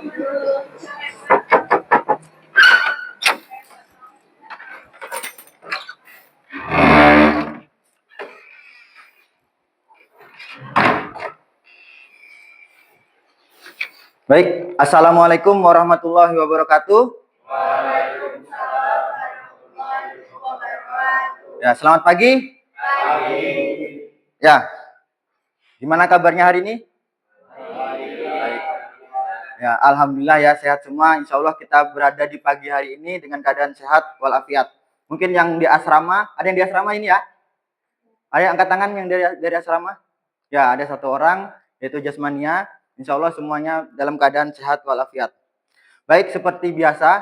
Baik, Assalamualaikum warahmatullahi wabarakatuh. Ya, selamat pagi. Ya, gimana kabarnya hari ini? Baik. Ya, alhamdulillah ya sehat semua. Insya Allah kita berada di pagi hari ini dengan keadaan sehat walafiat. Mungkin yang di asrama, ada yang di asrama ini ya? Ada yang angkat tangan yang dari asrama? Ya, ada satu orang yaitu Jasmania. Insya Allah semuanya dalam keadaan sehat walafiat. Baik, seperti biasa,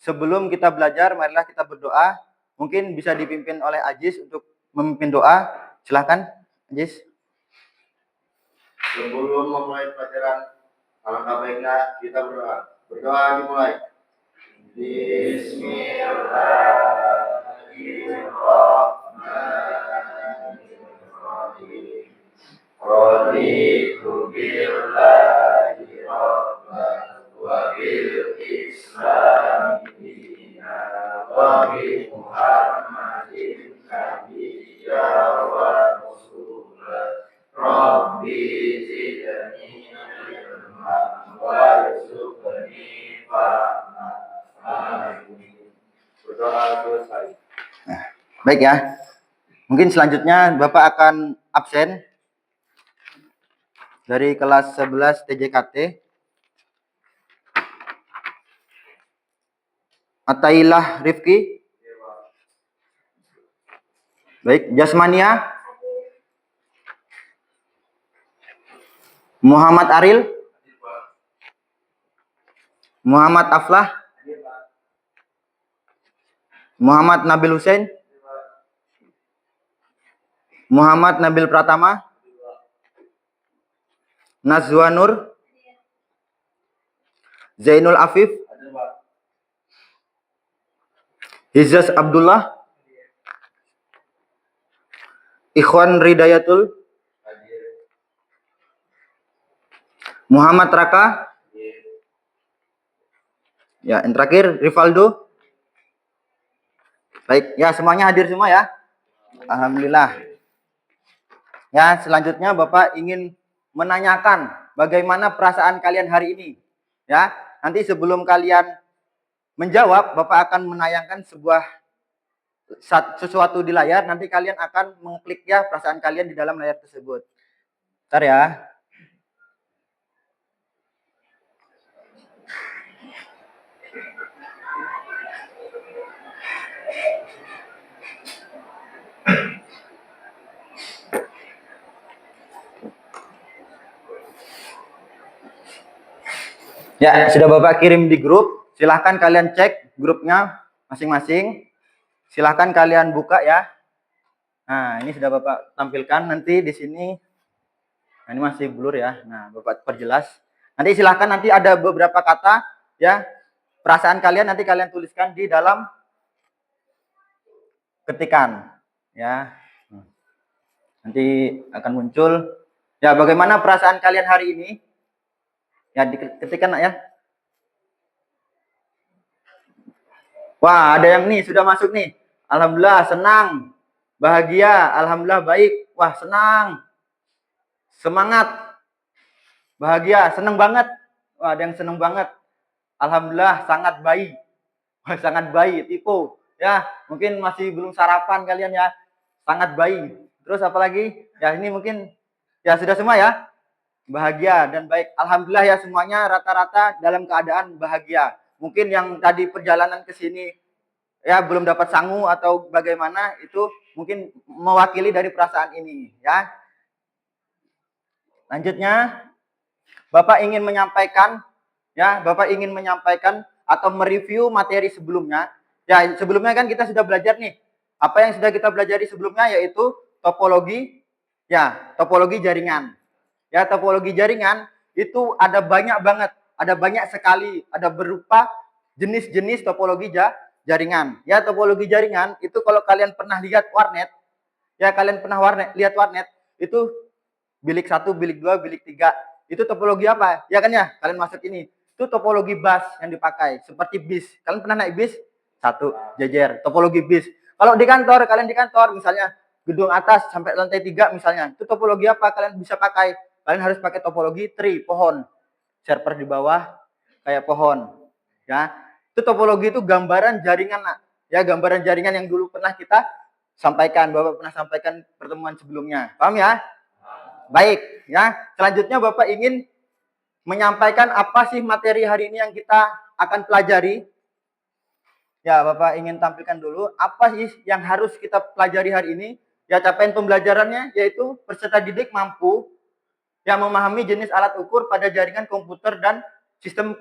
sebelum kita belajar, marilah kita berdoa. Mungkin bisa dipimpin oleh Ajis untuk memimpin doa. Silahkan, Ajis. Sebelum memulai pelajaran, alangkah baiknya kita berdoa. Berdoa dimulai. Bismillahirrahmanirrahim. Raditu billahi rabban wa bil islami dinan wa bi Muhammadin nabiyya wa rasulah. Rabbi zidni ilman warzuqni fahman. Berdoa selesai. Baik ya. Mungkin selanjutnya Bapak akan absen dari kelas 11 TJKT. Atailah Rifki. Baik, Jasmania. Muhammad Aril. Muhammad Aflah. Muhammad Nabil Hussein. Muhammad Nabil Pratama. Nazwa Nur. Zainul Afif. Hizas Abdullah. Ikhwan Ridayatul. Muhammad Raka. Ya, yang terakhir Rivaldo. Baik, ya semuanya hadir semua ya. Alhamdulillah. Ya, selanjutnya Bapak ingin menanyakan bagaimana perasaan kalian hari ini. Ya, nanti sebelum kalian menjawab, Bapak akan menayangkan sesuatu di layar. Nanti kalian akan mengklik ya perasaan kalian di dalam layar tersebut. Bentar ya. Ya, sudah Bapak kirim di grup. Silahkan kalian cek grupnya masing-masing. Silahkan kalian buka ya. Nah, ini sudah Bapak tampilkan nanti di sini. Nah, ini masih blur ya. Nah, Bapak perjelas. Nanti silahkan nanti ada beberapa kata ya. Perasaan kalian nanti kalian tuliskan di dalam ketikan ya. Nanti akan muncul. Ya, bagaimana perasaan kalian hari ini? Ya, diketikkan ya. Wah, ada yang nih sudah masuk nih. Alhamdulillah senang, bahagia, alhamdulillah baik. Wah, senang. Semangat. Bahagia, senang banget. Wah, ada yang senang banget. Alhamdulillah sangat baik. Wah, sangat baik, tipe. Ya, mungkin masih belum sarapan kalian ya. Sangat baik. Terus apa lagi? Ya, ini mungkin ya sudah semua ya. Bahagia dan baik. Alhamdulillah ya semuanya rata-rata dalam keadaan bahagia. Mungkin yang tadi perjalanan ke sini ya belum dapat sangu atau bagaimana itu mungkin mewakili dari perasaan ini ya. Lanjutnya Bapak ingin menyampaikan ya, Bapak ingin menyampaikan atau mereview materi sebelumnya. Ya, sebelumnya kan kita sudah belajar nih. Apa yang sudah kita pelajari sebelumnya yaitu topologi ya, topologi jaringan. Ya, topologi jaringan itu ada banyak banget, ada banyak sekali, ada berupa jenis-jenis topologi jaringan. Ya, topologi jaringan itu kalau kalian pernah lihat warnet, ya kalian pernah lihat warnet, itu bilik 1, bilik 2, bilik 3. Itu topologi apa? Ya kan ya, kalian masuk ini. Itu topologi bus yang dipakai, seperti bis. Kalian pernah naik bis? Satu, jejer, topologi bis. Kalau di kantor, kalian di kantor misalnya gedung atas sampai lantai 3 misalnya, itu topologi apa? Kalian bisa pakai. Kalian harus pakai topologi tree, pohon. Server di bawah kayak pohon. Ya. Itu topologi itu gambaran jaringan, ya, gambaran jaringan yang dulu pernah kita sampaikan, Bapak pernah sampaikan pertemuan sebelumnya. Paham ya? Baik, ya. Selanjutnya Bapak ingin menyampaikan apa sih materi hari ini yang kita akan pelajari. Ya, Bapak ingin tampilkan dulu apa sih yang harus kita pelajari hari ini. Ya, capaian pembelajarannya yaitu peserta didik mampu yang memahami jenis alat ukur pada jaringan komputer dan sistem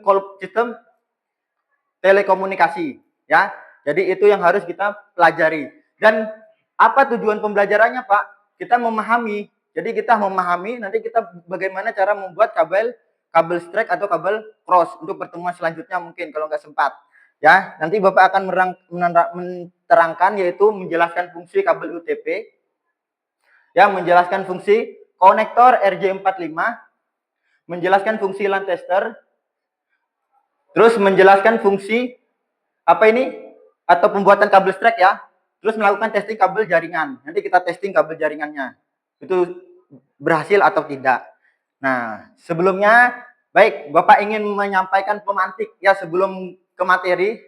telekomunikasi, ya. Jadi itu yang harus kita pelajari. Dan apa tujuan pembelajarannya, Pak? Kita memahami. Jadi kita memahami, nanti kita bagaimana cara membuat kabel straight atau kabel cross untuk pertemuan selanjutnya mungkin kalau nggak sempat. Ya, nanti Bapak akan menerangkan yaitu menjelaskan fungsi kabel UTP, ya, menjelaskan fungsi konektor RJ45, menjelaskan fungsi LAN tester, terus menjelaskan fungsi apa ini atau pembuatan kabel straight, ya. Terus melakukan testing kabel jaringan. Nanti kita testing kabel jaringannya. Itu berhasil atau tidak. Nah, sebelumnya baik, Bapak ingin menyampaikan pemantik ya sebelum ke materi.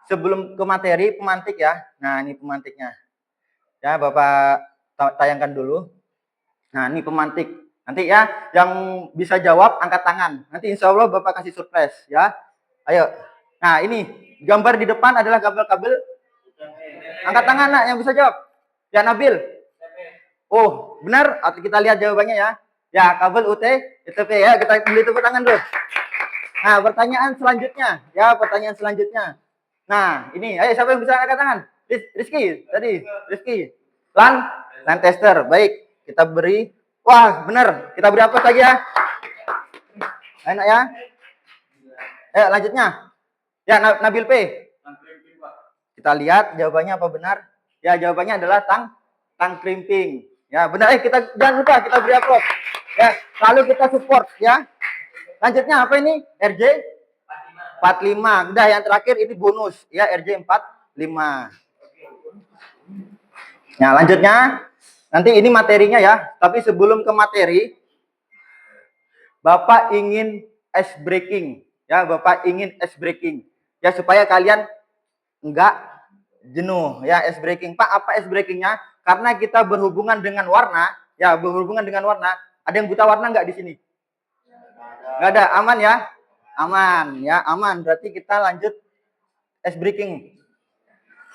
Sebelum ke materi pemantik ya. Nah, ini pemantiknya. Ya, Bapak tayangkan dulu. Nah, ini pemantik. Nanti ya yang bisa jawab angkat tangan. Nanti insya Allah Bapak kasih surprise ya. Ayo. Nah, ini gambar di depan adalah kabel-kabel. Angkat tangan nak yang bisa jawab. Ya, Nabil. Oh, benar. Kita lihat jawabannya ya. Ya, kabel UTP ya. Kita beli tepuk tangan dulu. Nah, pertanyaan selanjutnya. Ya, pertanyaan selanjutnya. Nah, ini. Ayo, siapa yang bisa angkat tangan? Rizky. Tadi. Rizky. LAN tester. Baik. Kita beri. Wah, benar. Kita beri apa lagi ya? Enak ya. Ayo, lanjutnya. Ya, Nabil P. Kita lihat jawabannya apa benar. Ya, jawabannya adalah tang crimping. Ya, benar. Kita jangan lupa kita beri aplaus. Ya, lalu kita support ya. Lanjutnya apa ini? RJ 45. Udah, yang terakhir ini bonus ya, RJ 45. Nah, lanjutnya nanti ini materinya ya. Tapi sebelum ke materi, Bapak ingin ice breaking ya, Bapak ingin ice breaking ya supaya kalian enggak jenuh ya. Ice breaking, Pak, apa ice breakingnya? Karena kita berhubungan dengan warna ya, berhubungan dengan warna. Ada yang buta warna enggak di sini? Enggak ada, aman ya? Aman ya, aman. Berarti kita lanjut ice breaking.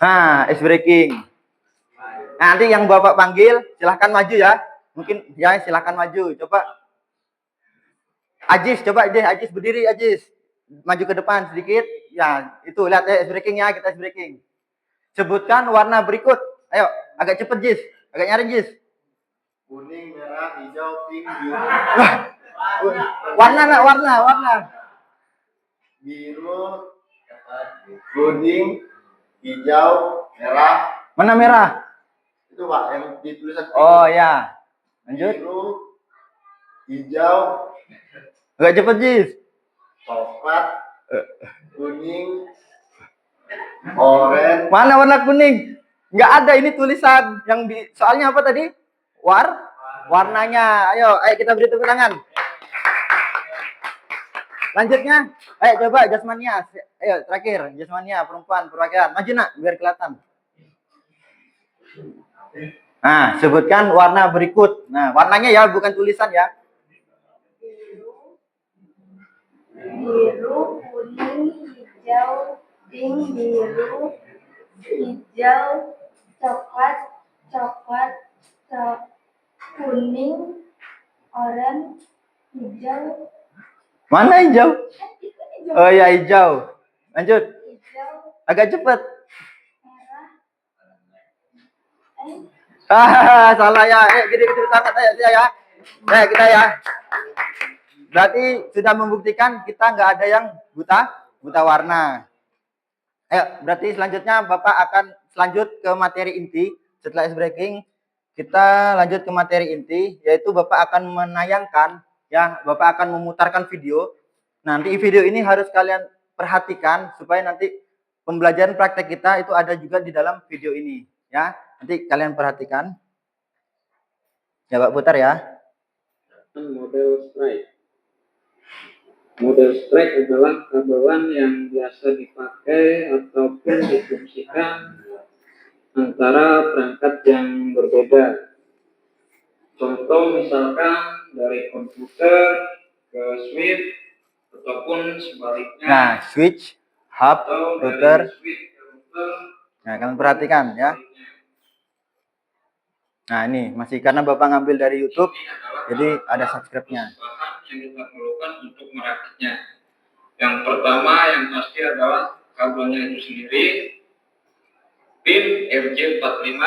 Nah, ice breaking. Nanti yang Bapak panggil silahkan maju ya. Mungkin ya silahkan maju. Coba Ajis, coba deh Ajis berdiri, Ajis. Maju ke depan sedikit. Ya, itu lihat ya ice breaking ya, kita ice breaking. Sebutkan warna berikut. Ayo, agak cepet Jis. Agak nyari Jis. Kuning, merah, hijau, pink, biru. Warna nak, warna. Biru, kuning, hijau, merah. Mana merah? Itu Pak yang ditulisan. Oh ya. Lanjut. Biru, hijau, agak cepet Jis. coklat, kuning, oranye. Mana warna kuning? Nggak ada, ini tulisan yang di soalnya apa tadi? Warnanya. Ayo kita beri tepuk tangan. Lanjutnya, ayo coba Jasmania. Ayo terakhir, Jasmania perempuan perwakilan. Maju nak biar kelihatan. Nah, sebutkan warna berikut. Nah, warnanya ya, bukan tulisan ya. Biru, kuning, hijau, pink, biru, hijau, coklat, kuning, oranye, hijau. Mana hijau? Oh ya, hijau. Lanjut. Hijau, Agak cepet. merah. Salah ya. Gini tangan saya ya. Kita ya. Berarti sudah membuktikan kita nggak ada yang buta warna. Ayo, berarti selanjutnya Bapak akan lanjut ke materi inti. Setelah ice breaking, kita lanjut ke materi inti, yaitu Bapak akan menayangkan ya. Bapak akan memutarkan video. Nanti video ini harus kalian perhatikan supaya nanti pembelajaran praktek kita itu ada juga di dalam video ini, ya. Nanti kalian perhatikan. Ya, Pak, putar ya. Model strike. Model strike adalah kabelan yang biasa dipakai ataupun difungsikan antara perangkat yang berbeda. Contoh misalkan dari komputer ke switch ataupun sebaliknya. Nah, switch, hub, atau router. dari switch ke router. Nah, kalian perhatikan ya. Nah, ini masih karena Bapak ngambil dari YouTube, jadi ada subscribe-nya. Yang kita perlukan untuk merakitnya. Yang pertama yang pasti adalah kabelnya itu sendiri, pin RJ45,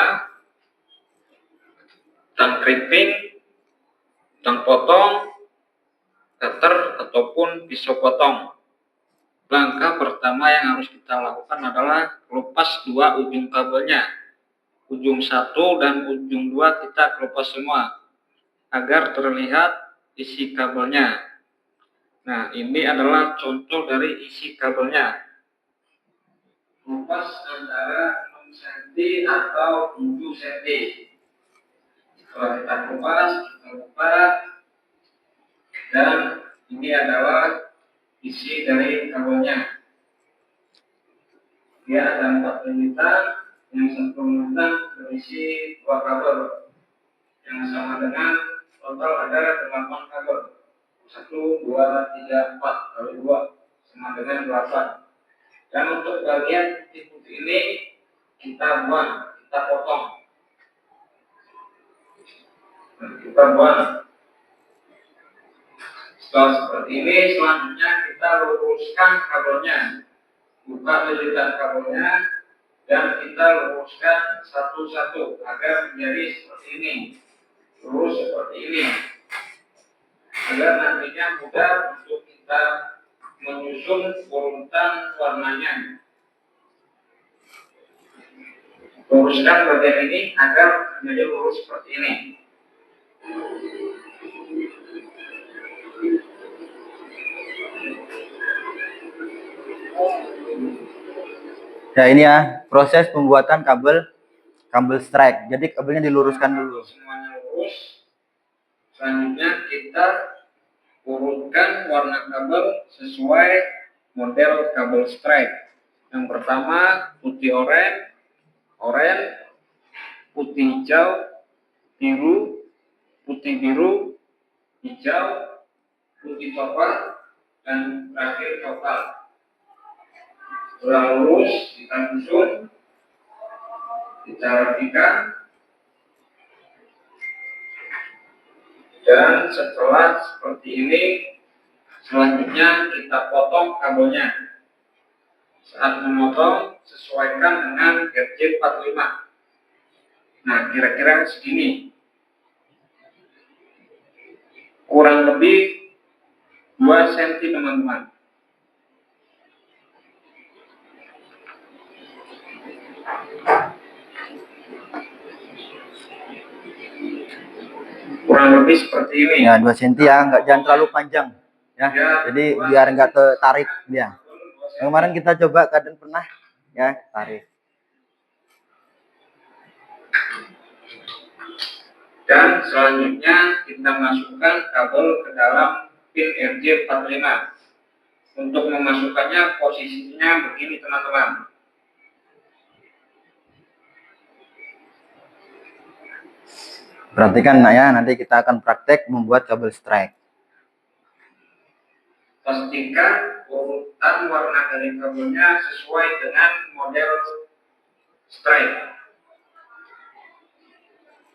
tang krimping, tang potong, cutter ataupun pisau potong. Langkah pertama yang harus kita lakukan adalah lepas dua ujung kabelnya. Ujung 1 dan ujung 2 kita kelupas semua agar terlihat isi kabelnya. Nah, ini adalah contoh dari isi kabelnya. Kelupas antara 6 cm atau 7 cm. Setelah kita kelupas, kita buka, dan ini adalah isi dari kabelnya. Dia ada 4 limitan, yang satu limitan berisi 2 kabel, yang sama dengan total ada 8 kabel. 1, 2, 3, 4 kali 2 sama dengan 8. Dan untuk bagian putih-putih ini kita buang, kita potong. Kita buang. Setelah seperti ini, selanjutnya kita luruskan kabelnya. Buka lilitan kabelnya dan kita luruskan satu-satu agar menjadi seperti ini. Lurus seperti ini. Agar nantinya mudah untuk kita menyusun urutan warnanya. Luruskan bagian ini agar menjadi lurus seperti ini. Ya, ini ya proses pembuatan kabel strike. Jadi kabelnya diluruskan dulu. Semuanya lurus. Selanjutnya kita urutkan warna kabel sesuai model kabel strike. Yang pertama putih oranye, putih hijau, biru, putih biru, hijau, putih coklat, dan terakhir coklat. Setelah lurus kita susun, kita rapikan, dan setelah seperti ini, selanjutnya kita potong kabelnya. Saat memotong, sesuaikan dengan RJ45. Nah, kira-kira segini. Kurang lebih 2 cm, teman-teman. Kurang lebih seperti ini. Ya, 2 cm ya, jangan terlalu panjang. Ya, jadi biar nggak tertarik dia. Yang kemarin kita coba kadang pernah ya tarik. Dan selanjutnya kita masukkan kabel ke dalam pin RJ45. Untuk memasukkannya posisinya begini, teman-teman. Perhatikan ya, nanti kita akan praktek membuat kabel strike. Pastikan urutan warna dari kabelnya sesuai dengan model strike.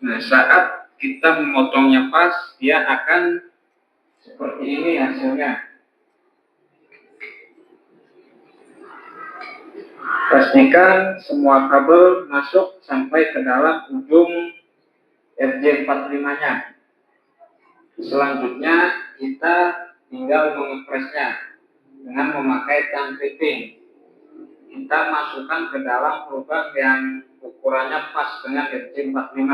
Nah, saat kita memotongnya pas, dia akan seperti ini hasilnya. Pastikan semua kabel masuk sampai ke dalam ujung RJ45-nya. Selanjutnya kita tinggal mengepresnya dengan memakai tang krimping. Kita masukkan ke dalam lubang yang ukurannya pas dengan RJ45.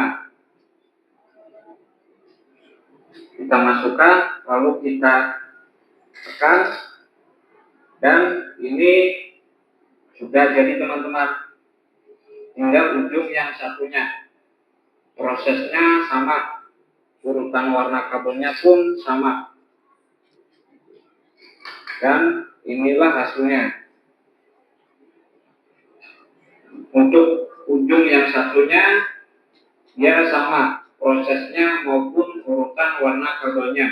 kita masukkan, lalu kita tekan, dan ini sudah jadi teman-teman. Tinggal ujung yang satunya. Prosesnya sama, urutan warna kabelnya pun sama. Dan inilah hasilnya. Untuk ujung yang satunya, dia sama prosesnya maupun urutan warna kabelnya.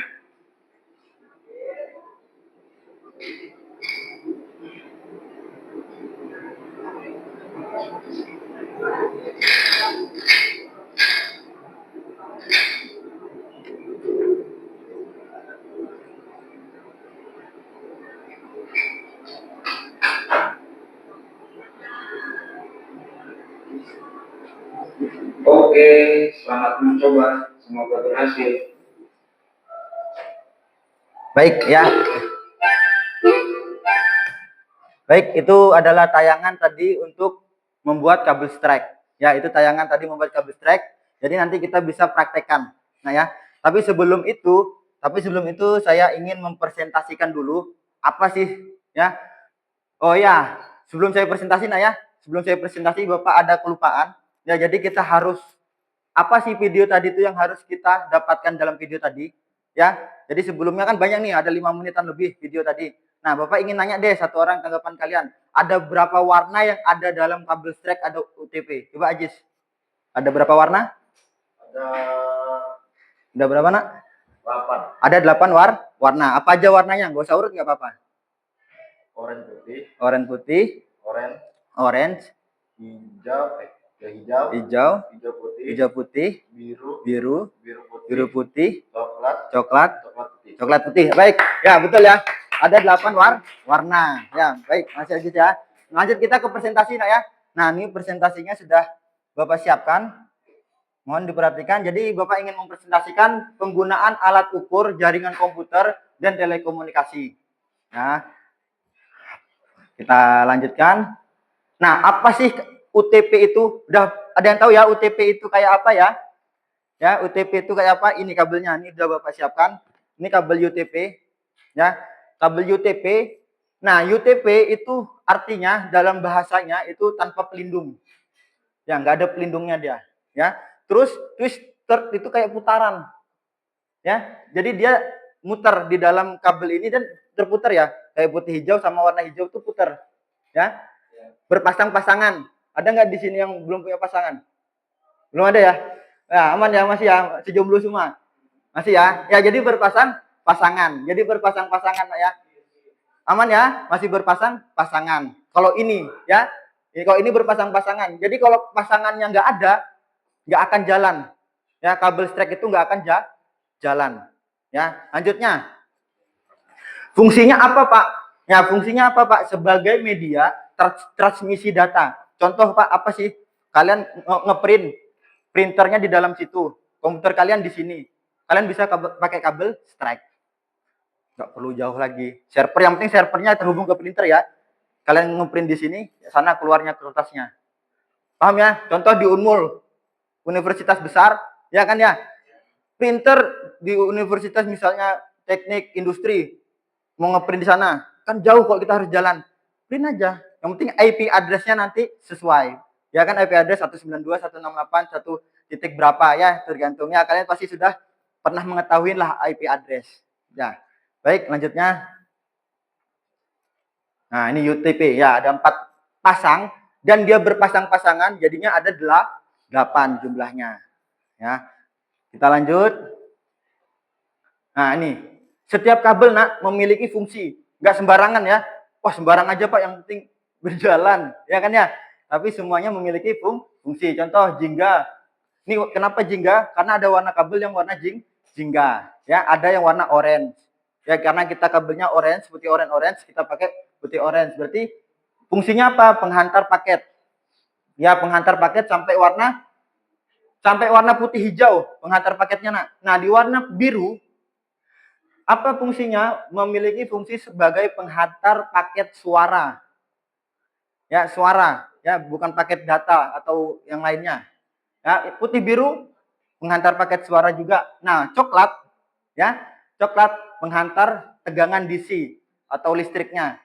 Oke, selamat mencoba. Semoga berhasil. Baik ya. Baik, itu adalah tayangan tadi untuk membuat kabel strike. Ya, itu tayangan tadi membuat kabel strike. Jadi nanti kita bisa praktekkan. Nah ya, tapi sebelum itu saya ingin mempresentasikan dulu apa sih ya. Oh ya, sebelum saya presentasi sebelum saya presentasi Bapak ada kelupaan. Ya, jadi kita harus apa sih video tadi itu yang harus kita dapatkan dalam video tadi? Ya, jadi sebelumnya kan banyak nih, ada 5 menitan lebih video tadi. Nah, Bapak ingin nanya deh satu orang tanggapan kalian. Ada berapa warna yang ada dalam kabel strike ada UTP? Coba Ajis. Ada berapa warna? Ada berapa nak? 8. Ada 8 warna. Apa aja warnanya? Gak usah urut nggak apa-apa. Oranye putih, Oranye putih, orange, hijau, hijau putih, biru putih, coklat putih. Baik, ya betul ya. Ada 8 warna. Ya, baik, masih Ajis ya. Lanjut kita ke presentasi nak ya. Nah, ini presentasinya sudah Bapak siapkan. Mohon diperhatikan. Jadi Bapak ingin mempresentasikan penggunaan alat ukur jaringan komputer dan telekomunikasi. Nah, kita lanjutkan. Nah, apa sih UTP itu? Udah ada yang tahu ya UTP itu kayak apa ya? Ya, UTP itu kayak apa? Ini kabelnya. Ini udah Bapak siapkan. Ini kabel UTP. Ya, kabel UTP. Nah, UTP itu artinya dalam bahasanya itu tanpa pelindung. Ya, nggak ada pelindungnya dia. Ya, terus twister itu kayak putaran. Ya, jadi dia muter di dalam kabel ini dan terputar ya. Kayak putih hijau sama warna hijau itu putar. Ya, berpasang-pasangan. Ada nggak di sini yang belum punya pasangan? Belum ada ya? Ya, aman ya, masih ya, masih jomblo semua. Masih ya? Ya, jadi berpasang-pasangan. Jadi berpasang-pasangan ya. Aman ya? Masih berpasang-pasangan. Kalau ini ya, kalau ini berpasang-pasangan. Jadi kalau pasangannya nggak ada, nggak akan jalan. Ya, kabel strike itu nggak akan jalan. Ya, lanjutnya. Fungsinya apa, Pak? Ya, fungsinya apa, Pak? Sebagai media transmisi data. Contoh, Pak, apa sih? Kalian ngeprint printernya di dalam situ. Komputer kalian di sini. Kalian bisa pakai kabel strike. Nggak perlu jauh lagi. Server, yang penting servernya terhubung ke printer ya. Kalian ngeprint di sini, sana keluarnya kertasnya. Paham ya? Contoh di Unmul, universitas besar, ya kan ya? Printer di universitas misalnya teknik industri, mau ngeprint di sana, kan jauh kok kita harus jalan. Print aja. Yang penting IP address-nya nanti sesuai. Ya kan IP address 192.168 1 titik berapa ya, tergantungnya. Kalian pasti sudah pernah mengetahui lah IP address. Ya. Baik, lanjutnya. Nah, ini UTP ya, ada 4 pasang dan dia berpasang-pasangan, jadinya ada 8 jumlahnya. Ya. Kita lanjut. Nah, ini. Setiap kabel nak memiliki fungsi, nggak sembarangan ya. Wah, sembarang aja Pak, yang penting berjalan, ya kan ya. Tapi semuanya memiliki fungsi. Contoh jingga. Ini kenapa jingga? Karena ada warna kabel yang warna jingga. Ya, ada yang warna orange. Ya, karena kita kabelnya orange, putih orange, kita pakai putih orange. Berarti fungsinya apa? Penghantar paket. Ya, penghantar paket sampai warna putih hijau, penghantar paketnya. Nah, di warna biru apa fungsinya? Memiliki fungsi sebagai penghantar paket suara. Ya, suara, ya, bukan paket data atau yang lainnya. Ya, putih biru penghantar paket suara juga. Nah, coklat Ya, coklat menghantar tegangan DC atau listriknya.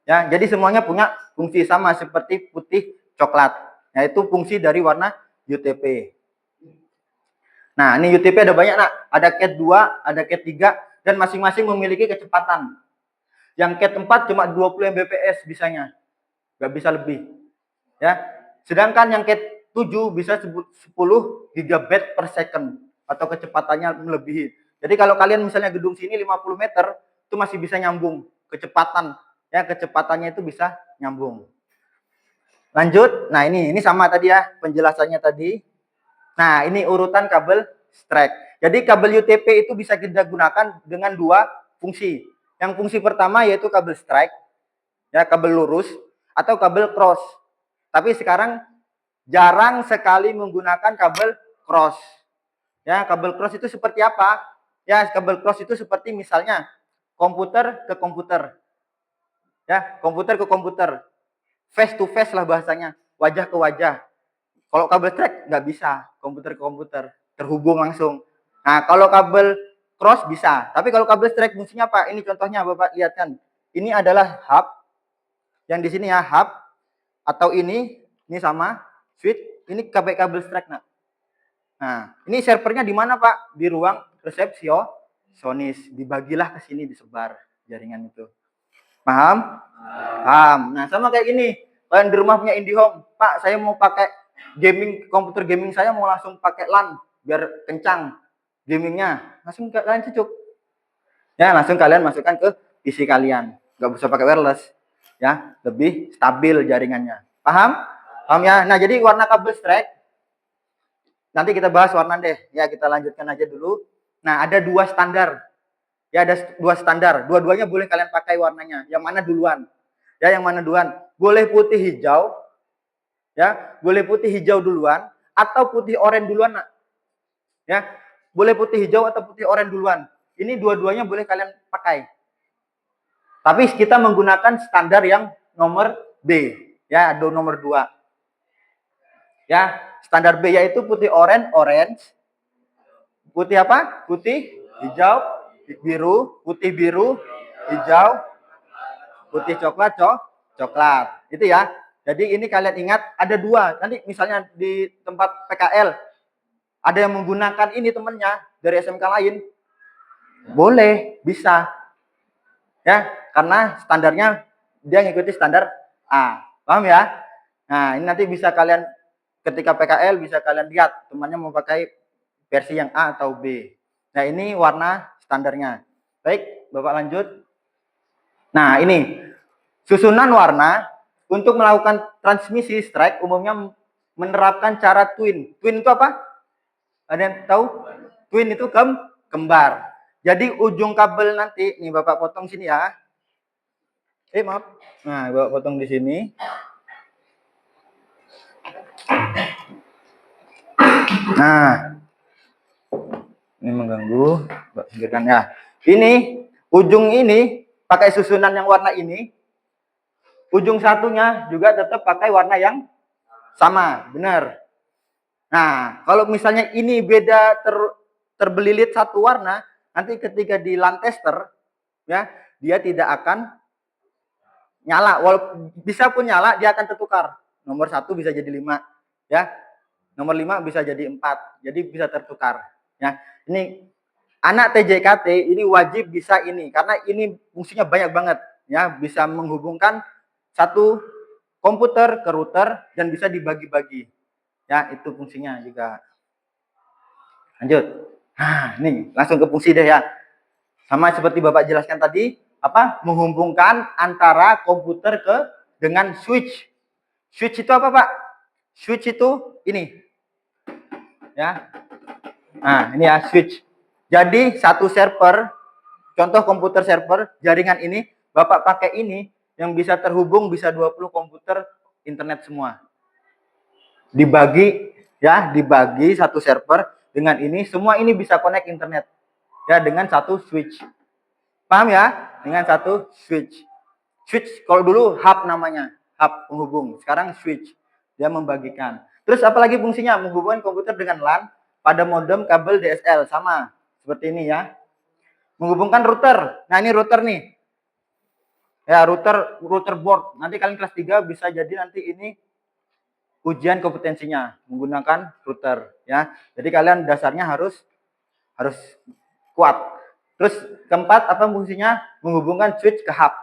Ya, jadi semuanya punya fungsi sama seperti putih coklat, yaitu fungsi dari warna UTP. Nah, ini UTP ada banyak, nak. Ada Cat 2, ada Cat 3, dan masing-masing memiliki kecepatan. Yang Cat 4 cuma 20 Mbps bisanya. Nggak bisa lebih. Ya. Sedangkan yang Cat 7 bisa 10 GB per second atau kecepatannya melebihi. Jadi kalau kalian misalnya gedung sini 50 meter, itu masih bisa nyambung kecepatan. Ya, kecepatannya itu bisa nyambung. Lanjut. Nah, ini sama tadi ya penjelasannya tadi. Nah, ini urutan kabel strike. Jadi kabel UTP itu bisa kita gunakan dengan dua fungsi. Yang fungsi pertama yaitu kabel strike, ya kabel lurus atau kabel cross. Tapi sekarang jarang sekali menggunakan kabel cross. Ya, kabel cross itu seperti apa? Ya, kabel cross itu seperti misalnya komputer ke komputer. Ya, komputer ke komputer. Face to face lah bahasanya, wajah ke wajah. Kalau kabel strike nggak bisa, komputer ke komputer, terhubung langsung. Nah, kalau kabel cross bisa, tapi kalau kabel strike fungsinya apa? Ini contohnya Bapak lihat kan. Ini adalah hub, yang di sini ya hub, atau ini sama switch, ini kabel strike. Nah, ini servernya di mana Pak? Di ruang resepsionis, dibagilah ke sini, disebar jaringan itu. Paham? Paham. Nah, sama kayak gini. Kalian di rumah punya IndiHome, Pak, saya mau pakai komputer gaming saya mau langsung pakai LAN biar kencang gamingnya, langsung kalian cucuk. Ya, langsung kalian masukkan ke PC kalian. Nggak usah pakai wireless. Ya, lebih stabil jaringannya. Paham? Paham ya? Nah, jadi warna kabel strike nanti kita bahas warna deh. Ya, kita lanjutkan aja dulu. Nah, ada dua standar. Ya, ada dua standar. Dua-duanya boleh kalian pakai warnanya. Yang mana duluan? Ya, yang mana duluan? Boleh putih hijau. Ya, boleh putih hijau duluan atau putih oranye duluan, nak. Ya, boleh putih hijau atau putih oranye duluan. Ini dua-duanya boleh kalian pakai. Tapi kita menggunakan standar yang nomor B. Ya, ada nomor 2. Ya, standar B yaitu putih orange. Putih apa? Putih hijau, biru, putih biru, hijau, putih coklat, coklat. Itu ya. Jadi ini kalian ingat ada dua. Nanti misalnya di tempat PKL ada yang menggunakan ini temennya dari SMK lain, boleh, bisa. Ya, karena standarnya dia ngikuti standar A. Paham ya? Nah, ini nanti bisa kalian ketika PKL bisa kalian lihat temannya mau pakai versi yang A atau B. Nah, ini warna standarnya. Baik, Bapak lanjut. Nah, ini susunan warna untuk melakukan transmisi strike umumnya menerapkan cara twin. Twin itu apa? Ada yang tahu? Twin itu kembar. Jadi ujung kabel nanti, nih Bapak potong sini ya. Maaf. Nah, Bapak potong di sini. Nah, ini mengganggu, Mbak singkirkan ya. Ini ujung ini pakai susunan yang warna ini. Ujung satunya juga tetap pakai warna yang sama, benar. Nah, kalau misalnya ini beda terbelilit satu warna, nanti ketika di LAN tester, ya, dia tidak akan nyala. Walaupun bisa pun nyala, dia akan tertukar. Nomor 1 bisa jadi 5, ya. Nomor 5 bisa jadi 4. Jadi bisa tertukar, ya. Ini anak TJKT ini wajib bisa ini karena ini fungsinya banyak banget, ya. Bisa menghubungkan satu komputer ke router dan bisa dibagi-bagi. Ya, itu fungsinya juga. Lanjut. Nah, ini langsung ke fungsi deh ya. Sama seperti Bapak jelaskan tadi, apa? Menghubungkan antara komputer dengan switch. Switch itu apa, Pak? Switch itu ini. Ya. Nah, ini ya switch. Jadi satu server, contoh komputer server, jaringan ini, Bapak pakai ini, yang bisa terhubung bisa 20 komputer internet semua. Dibagi satu server dengan ini, semua ini bisa connect internet. Ya, dengan satu switch. Paham ya? Dengan satu switch. Switch kalau dulu hub namanya, hub penghubung. Sekarang switch. Dia membagikan. Terus apalagi fungsinya? Menghubungkan komputer dengan LAN pada modem kabel DSL sama seperti ini ya. menghubungkan router. Nah, ini router nih. Ya, router board. Nanti kalian kelas 3 bisa jadi nanti ini ujian kompetensinya menggunakan router ya. Jadi kalian dasarnya harus kuat. Terus keempat apa fungsinya? Menghubungkan switch ke hub.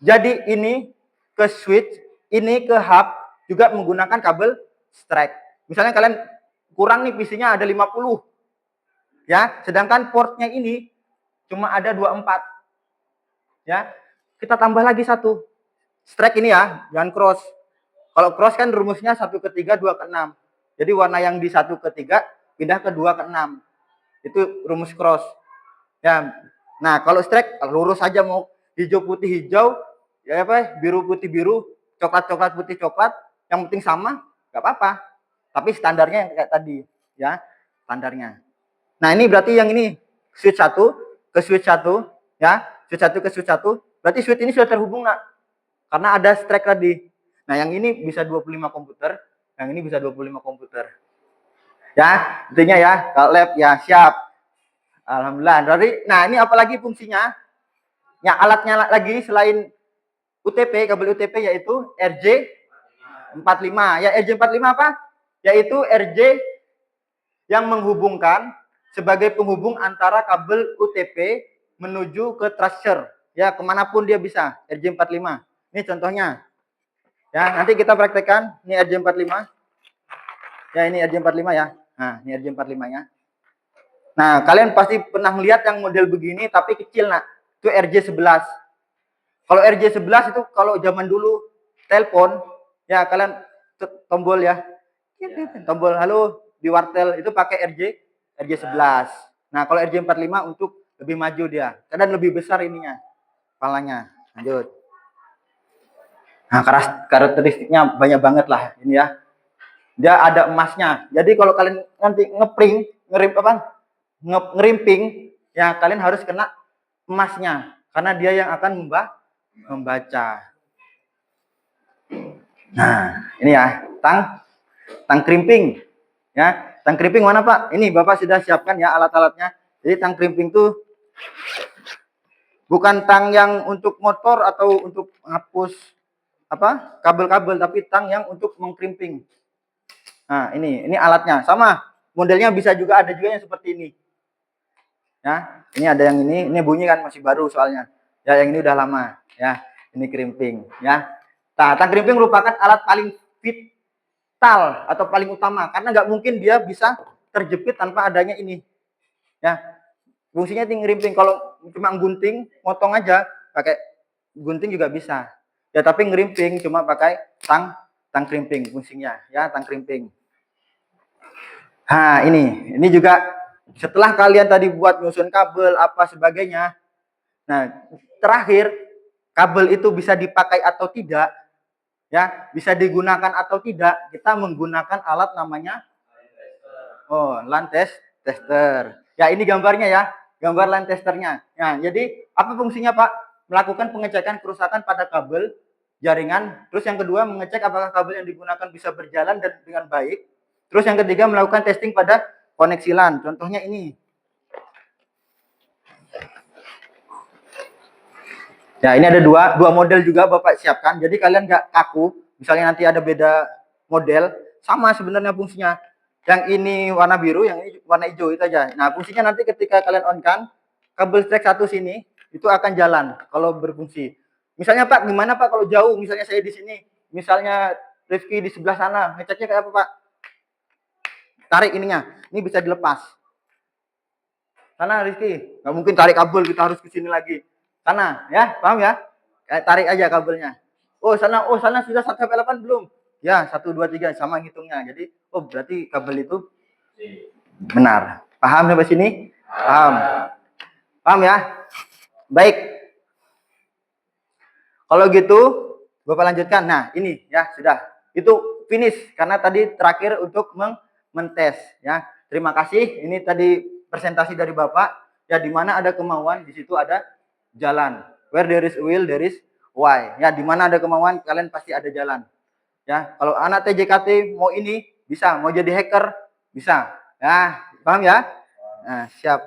Jadi ini ke switch, ini ke hub juga menggunakan kabel strike. Misalnya kalian kurang nih PC-nya ada 50. Ya, sedangkan portnya ini cuma ada 24. Ya. Kita tambah lagi satu. Strike ini ya, jangan cross. Kalau cross kan rumusnya 1 ke 3, 2 ke 6. Jadi warna yang di 1 ke 3 pindah ke 2 ke 6. Itu rumus cross. Ya. Nah, kalau strike lurus saja mau hijau putih hijau, ya apa? Biru putih biru, coklat putih coklat, yang penting sama, enggak apa-apa. Tapi standarnya yang kayak tadi, ya. Standarnya. Nah, ini berarti yang ini switch 1 ke switch 1, ya. Switch 1 ke switch 1, berarti switch ini sudah terhubung enggak? Karena ada strike tadi. Nah, yang ini bisa 25 komputer, yang ini bisa 25 komputer. Ya, intinya ya, kalau lab ya siap. Alhamdulillah. Nah, ini apalagi fungsinya? Ya, alatnya lagi selain UTP, kabel UTP yaitu RJ45. Ya, RJ45 apa? Yaitu RJ yang menghubungkan sebagai penghubung antara kabel UTP menuju ke tracer. Ya, kemanapun dia bisa. RJ45. Ini contohnya. Ya, nanti kita praktekkan. Ini RJ45. Ya, ini RJ45 ya. Nah, ini RJ45-nya. Nah, kalian pasti pernah melihat yang model begini tapi kecil, nak. Itu RJ11. Kalau RJ11 itu kalau zaman dulu telepon, ya kalian tombol ya. Tombol halo di wartel itu pakai RJ11. Nah, kalau RJ45 untuk lebih maju dia. Kadang lebih besar ininya. Kepalanya. Lanjut. Nah, karakteristiknya banyak banget lah ini ya. Dia ada emasnya. Jadi kalau kalian nanti ngerimping, ya kalian harus kena emasnya karena dia yang akan membaca. Nah, ini ya, tang krimping. Ya, tang krimping mana, Pak? Ini Bapak sudah siapkan ya alat-alatnya. Jadi tang krimping itu bukan tang yang untuk motor atau untuk menghapus apa? Kabel-kabel, tapi tang yang untuk mengkrimping. Nah, ini alatnya. Sama, modelnya bisa juga ada juga yang seperti ini. Ya, ini ada yang ini bunyi kan masih baru soalnya. Ya, yang ini udah lama. Ya, ini krimping. Ya, nah, tang krimping merupakan alat paling vital atau paling utama karena nggak mungkin dia bisa terjepit tanpa adanya ini. Ya, fungsinya krimping. Kalau cuma gunting, motong aja pakai gunting juga bisa. Ya, tapi ngerimping cuma pakai tang krimping fungsinya. Ya, tang krimping. Nah, ini juga. Setelah kalian tadi buat nyusun kabel apa sebagainya, nah terakhir kabel itu bisa dipakai atau tidak, ya bisa digunakan atau tidak, kita menggunakan alat namanya line tester. Ya ini gambarnya ya, gambar line testernya. Nah jadi apa fungsinya Pak? Melakukan pengecekan kerusakan pada kabel jaringan. Terus yang kedua mengecek apakah kabel yang digunakan bisa berjalan dan dengan baik. Terus yang ketiga melakukan testing pada koneksi LAN. Contohnya ini. Ya, ini ada dua model juga Bapak siapkan. Jadi kalian nggak kaku. Misalnya nanti ada beda model, sama sebenarnya fungsinya. Yang ini warna biru, yang ini warna hijau itu aja. Nah, fungsinya nanti ketika kalian on-kan, kabel strike 1 sini itu akan jalan kalau berfungsi. Misalnya Pak, gimana Pak kalau jauh? Misalnya saya di sini, misalnya Rifki di sebelah sana, ngeceknya kayak apa Pak? Tarik ininya, ini bisa dilepas. Sana Rizky, nggak mungkin tarik kabel kita harus ke sini lagi. Sana, ya, paham ya? Tarik aja kabelnya. Oh sana sudah 1 sampai 8 belum? Ya 1, 2, 3 sama ngitungnya. Jadi, oh berarti kabel itu benar. Paham sampai sini? Paham. Paham ya? Baik. Kalau gitu, Bapak lanjutkan. Nah ini ya sudah. Itu finish karena tadi terakhir untuk mentes ya. Terima kasih. Ini tadi presentasi dari Bapak. Ya di mana ada kemauan, di situ ada jalan. Where there is will, there is why. Ya di mana ada kemauan, kalian pasti ada jalan. Ya kalau anak TJKT mau ini bisa, mau jadi hacker bisa. Ya paham ya? Nah siap.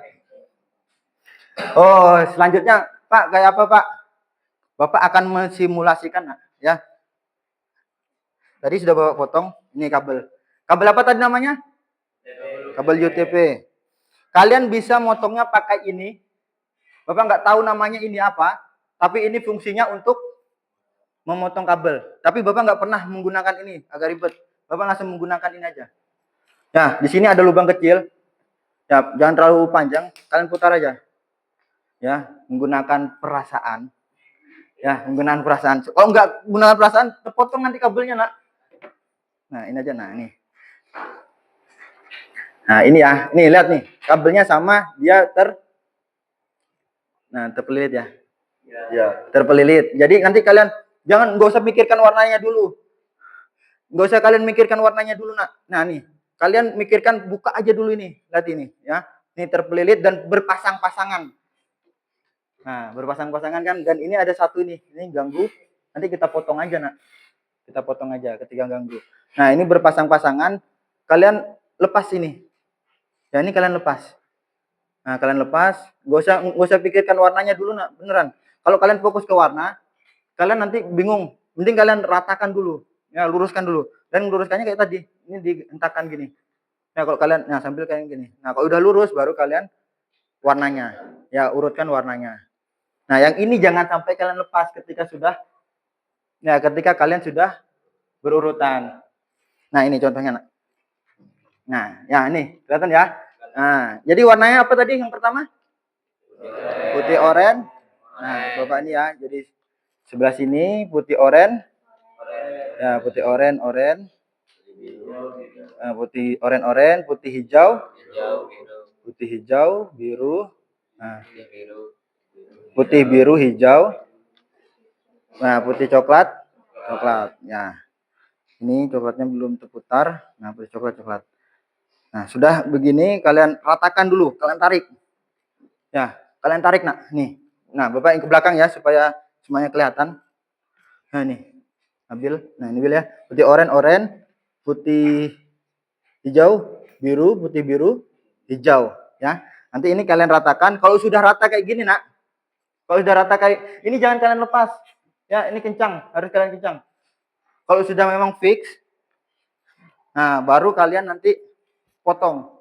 Oh, selanjutnya Pak, kayak apa Pak? Bapak akan mensimulasikan ya. Tadi sudah Bapak potong, ini kabel. Kabel apa tadi namanya? Kabel UTP. Kalian bisa motongnya pakai ini. Bapak nggak tahu namanya ini apa, tapi ini fungsinya untuk memotong kabel. Tapi Bapak nggak pernah menggunakan ini, agak ribet. Bapak langsung menggunakan ini aja. Nah, di sini ada lubang kecil. Ya, jangan terlalu panjang, kalian putar aja. Ya, menggunakan perasaan. Ya, menggunakan perasaan. Kalau nggak menggunakan perasaan, terpotong nanti kabelnya, Nak. Nah, ini aja, nah ini. Nah, ini ya. Nih, lihat nih. Kabelnya sama, dia terpelilit ya. Ya, terpelilit. Jadi nanti kalian nggak usah mikirkan warnanya dulu. Nggak usah kalian mikirkan warnanya dulu, Nak. Nah, nih. Kalian mikirkan buka aja dulu ini. Lihat ini, ya. Ini terpelilit dan berpasang-pasangan. Nah, berpasang-pasangan kan, dan ini ada satu ini ganggu. Nanti kita potong aja, Nak. Kita potong aja ketika ganggu. Nah, ini berpasang-pasangan. Kalian lepas ini. Ya, ini kalian lepas. Nah, kalian lepas. Gak usah pikirkan warnanya dulu, Nak. Beneran. Kalau kalian fokus ke warna, kalian nanti bingung. Mending kalian ratakan dulu. Ya, luruskan dulu. Dan meluruskannya kayak tadi. Ini dihentakkan gini. Nah, kalau kalian, sambil kayak gini. Nah, kalau udah lurus, baru kalian warnanya. Ya, urutkan warnanya. Nah, yang ini jangan sampai kalian lepas ketika kalian sudah berurutan. Nah, ini contohnya, Nak. Nah, ya ini kelihatan ya. Nah, jadi warnanya apa tadi yang pertama? Putih oren. Nah, Bapak ini ya. Jadi sebelah sini putih oren. Ya, putih oren. Putih oren, putih hijau. Putih hijau, biru. Nah, putih biru hijau. Nah, putih coklat. Ya. Ini coklatnya belum terputar. Nah, putih coklat. Nah, sudah begini kalian ratakan dulu, kalian tarik. Ya, kalian tarik, Nak. Nih. Nah, Bapak yang ke belakang ya supaya semuanya kelihatan. Nah, nih. Ambil. Nah, ini ambil ya. Putih oren, putih hijau, biru, putih biru, hijau, ya. Nanti ini kalian ratakan. Kalau sudah rata kayak gini, Nak. Kalau sudah rata kayak ini jangan kalian lepas. Ya, ini kencang, harus kalian kencang. Kalau sudah memang fix, nah baru kalian nanti potong.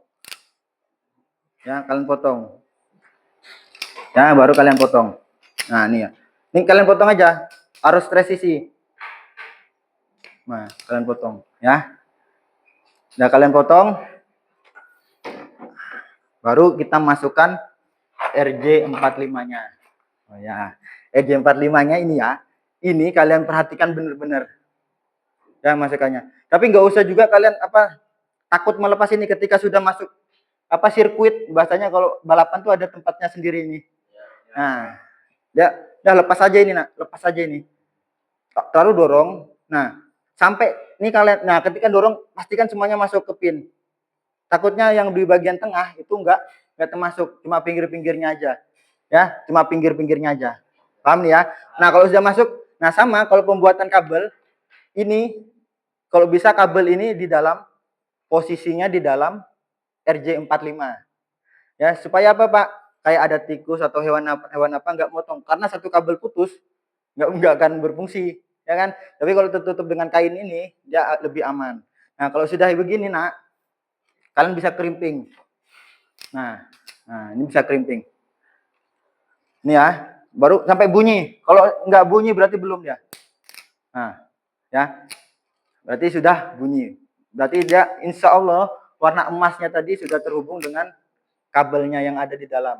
Ya, kalian potong. Ya, baru kalian potong. Nah, ini ya. Ini kalian potong aja. Harus presisi. Nah, kalian potong, ya. Nah, kalian potong. Baru kita masukkan RJ45-nya. Oh ya. RJ45-nya ini ya. Ini kalian perhatikan benar-benar. Ya, masukannya. Tapi nggak usah juga kalian takut melepas ini ketika sudah masuk sirkuit. Bahasanya kalau balapan tuh ada tempatnya sendiri ini. Nah, ya lepas aja ini, Nak. Lepas aja ini. Lalu dorong. Nah, sampai ini kalian, ketika dorong pastikan semuanya masuk ke pin. Takutnya yang di bagian tengah itu enggak termasuk, cuma pinggir-pinggirnya aja. Ya, cuma pinggir-pinggirnya aja. Paham nih ya? Nah, kalau sudah masuk, sama kalau pembuatan kabel ini kalau bisa kabel ini di dalam posisinya di dalam RJ45. Ya, supaya apa, Pak? Kayak ada tikus atau hewan apa enggak motong, karena satu kabel putus enggak akan berfungsi, ya kan? Tapi kalau tertutup dengan kain ini dia lebih aman. Nah, kalau sudah begini, Nak, kalian bisa krimping. Nah, ini bisa krimping. Ini ya, baru sampai bunyi. Kalau enggak bunyi berarti belum ya. Nah, ya. Berarti sudah bunyi. Berarti dia insya Allah warna emasnya tadi sudah terhubung dengan kabelnya yang ada di dalam.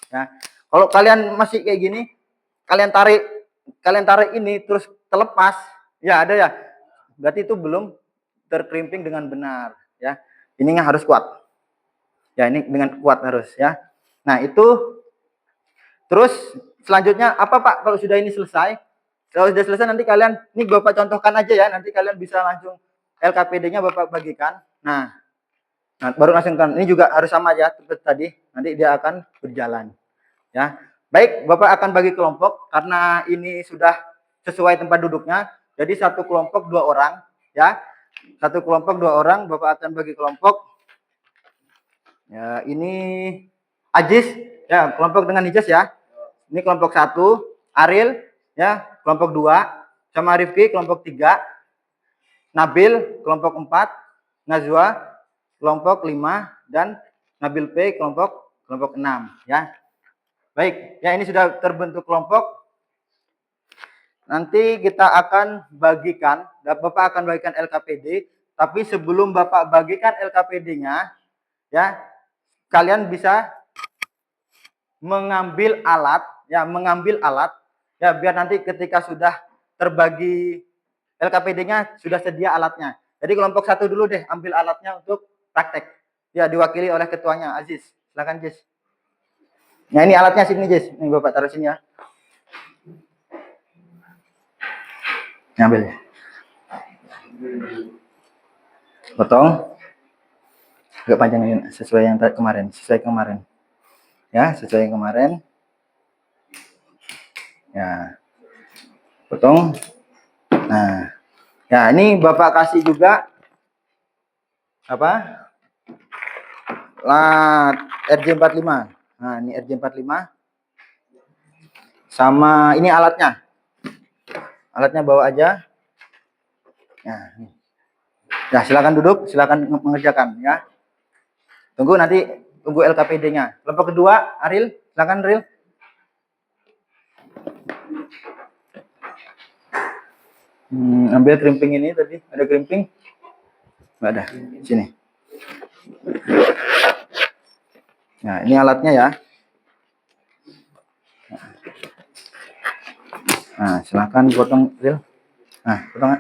Ya. Kalau kalian masih kayak gini, kalian tarik ini terus terlepas, ya ada ya. Berarti itu belum terkrimping dengan benar, ya. Ininya harus kuat. Ya, ini dengan kuat harus ya. Nah, itu terus selanjutnya apa, Pak? Kalau sudah ini selesai, kalau sudah selesai nanti kalian, ini Bapak contohkan aja ya, nanti kalian bisa langsung LKPD-nya Bapak bagikan. Nah, baru langsung kan. Ini juga harus sama ya seperti tadi. Nanti dia akan berjalan. Ya. Baik, Bapak akan bagi kelompok karena ini sudah sesuai tempat duduknya. Jadi satu kelompok 2 orang, ya. Satu kelompok 2 orang, Bapak akan bagi kelompok. Ya, ini Ajis Ya, kelompok dengan Hijaz ya. Ini kelompok 1, Aril ya, kelompok 2, sama Rifki kelompok 3, Nabil kelompok 4, Najwa kelompok 5, dan Nabil P kelompok 6 ya. Baik, ya ini sudah terbentuk kelompok. Nanti kita akan bagikan, Bapak akan bagikan LKPD, tapi sebelum Bapak bagikan LKPD-nya, ya, kalian bisa mengambil alat, ya, biar nanti ketika sudah terbagi LKPD-nya sudah sedia alatnya. Jadi kelompok 1 dulu deh, ambil alatnya untuk praktek. Ya, diwakili oleh ketuanya, Aziz. Silakan, Jis. Nah, ini alatnya sini, Jis. Ini Bapak taruh sini ya. Ngambil. Potong. Agak panjang ini sesuai yang kemarin, Ya, sesuai yang kemarin. Ya. Potong. Nah. Ya, ini Bapak kasih juga apa? RJ45. Nah, ini RJ45. Sama ini alatnya. Alatnya bawa aja. Ya, silakan duduk, silakan mengerjakan ya. Tunggu LKPD-nya. Kelompok kedua, Aril, silakan Aril. Ambil krimping ini tadi, ada krimping? Enggak ada. Sini. Nah, ini alatnya ya. Nah, silakan potong Aril. Nah, potong.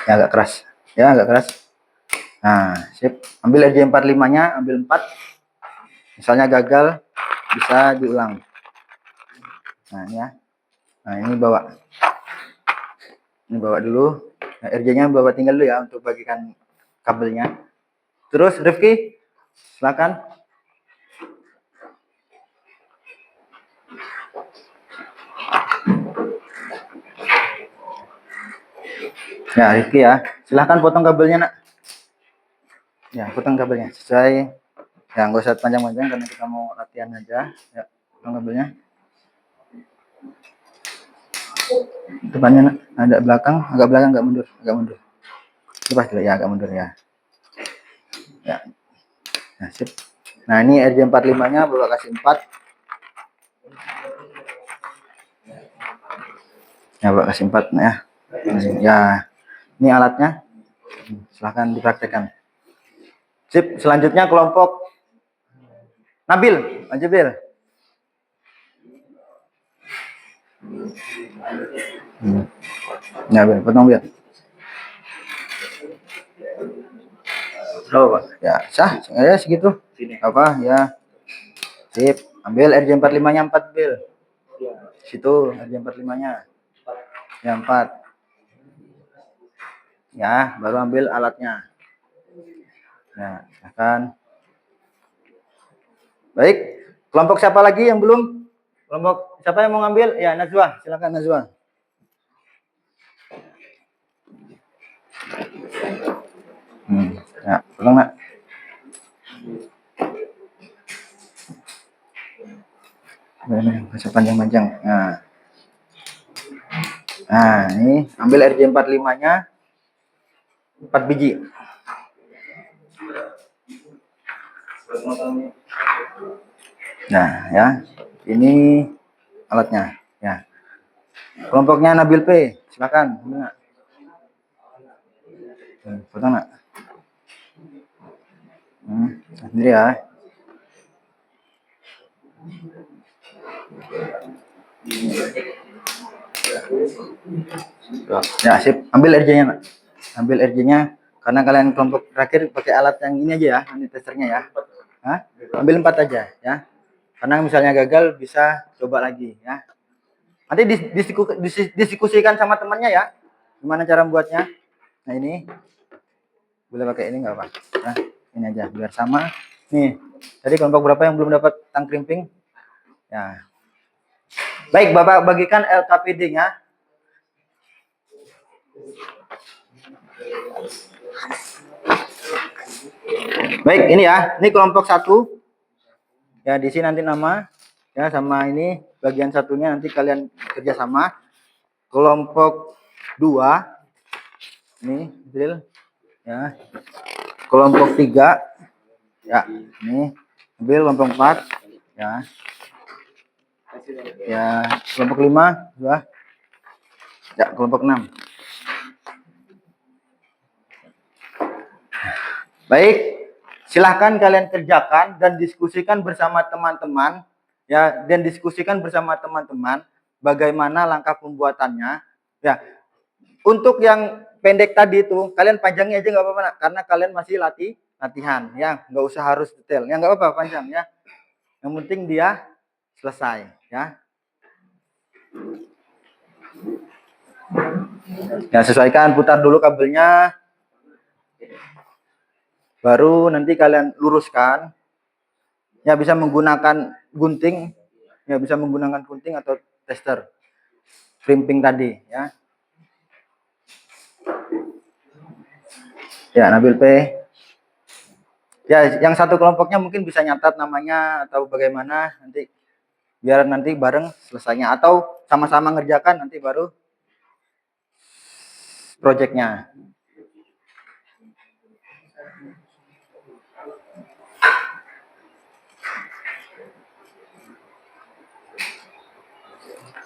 Ya, agak keras. Nah, sip. Ambil RJ45-nya, ambil 4. Misalnya gagal, bisa diulang. Nah, ini ya. Nah, ini bawa. Ini bawa dulu. Nah, RJ-nya bawa tinggal dulu ya untuk bagikan kabelnya. Terus Rifki, silakan. Ya, Rifki ya. Silahkan potong kabelnya, Nak. Ya, potong kabelnya. Sesuai. Ya, nggak usah panjang-panjang karena kita mau latihan aja. Ya, potong kabelnya. Depannya, Nak. Ada belakang, agak mundur. Coba dulu ya, agak mundur ya. Ya. Nah, sip. Nah, ini RJ45-nya Bapak kasih 4. Ya, Bapak kasih 4 ya. Ya. Ini alatnya. Silahkan dipraktekkan. Sip, selanjutnya kelompok Nabil, maju Bil. Ya, Bil, potong Bil. Oh, ya, sah, ya segitu. Apa, ya. Sip, ambil RJ45-nya 4 Bil. Situ RJ45-nya. Ya, 4. Ya, baru ambil alatnya. Nah, silakan. Baik, kelompok siapa lagi yang belum? Kelompok siapa yang mau ngambil? Ya, Najwa, silakan Najwa. Ya, tolong Nak. Ini bisa panjang-panjang. Nah, ini ambil RJ45-nya 4 biji. Nah, ya. Ini alatnya, ya. Kelompoknya Nabil P, silakan. Potong, Nak. Sendiri ya. Ya, sip. Ambil RJ-nya, Nak. Ambil RJ-nya karena kalian kelompok terakhir pakai alat yang ini aja ya, ini testernya ya. Hah? Ambil 4 aja ya. Karena misalnya gagal bisa coba lagi ya. Nanti diskusikan sama temannya ya. Gimana cara membuatnya? Nah, ini boleh pakai ini nggak apa? Nah, ini aja biar sama. Nih, tadi kelompok berapa yang belum dapat tang krimping? Ya. Baik, Bapak bagikan LKPD-nya. Baik, ini ya. Ini kelompok 1. Ya, di sini nanti nama ya sama ini bagian satunya nanti kalian kerjasama. Kelompok 2 ini drill ya. Kelompok 3 ya, ini ambil kelompok 4 ya. Ya, kelompok 5 dua. Ya, kelompok 6. Baik, silahkan kalian kerjakan dan diskusikan bersama teman-teman ya, dan diskusikan bersama teman-teman bagaimana langkah pembuatannya ya. Untuk yang pendek tadi itu kalian panjangnya aja nggak apa-apa nak, karena kalian masih latihan ya, nggak usah harus detail ya, nggak apa-apa panjang ya, yang penting dia selesai ya. Ya, sesuaikan, putar dulu kabelnya, baru nanti kalian luruskan ya, bisa menggunakan gunting ya, bisa menggunakan gunting atau tester crimping tadi ya. Ya, Nabil P. Ya, yang satu kelompoknya mungkin bisa nyatat namanya atau bagaimana nanti, biar nanti bareng selesainya, atau sama-sama ngerjakan nanti baru projectnya.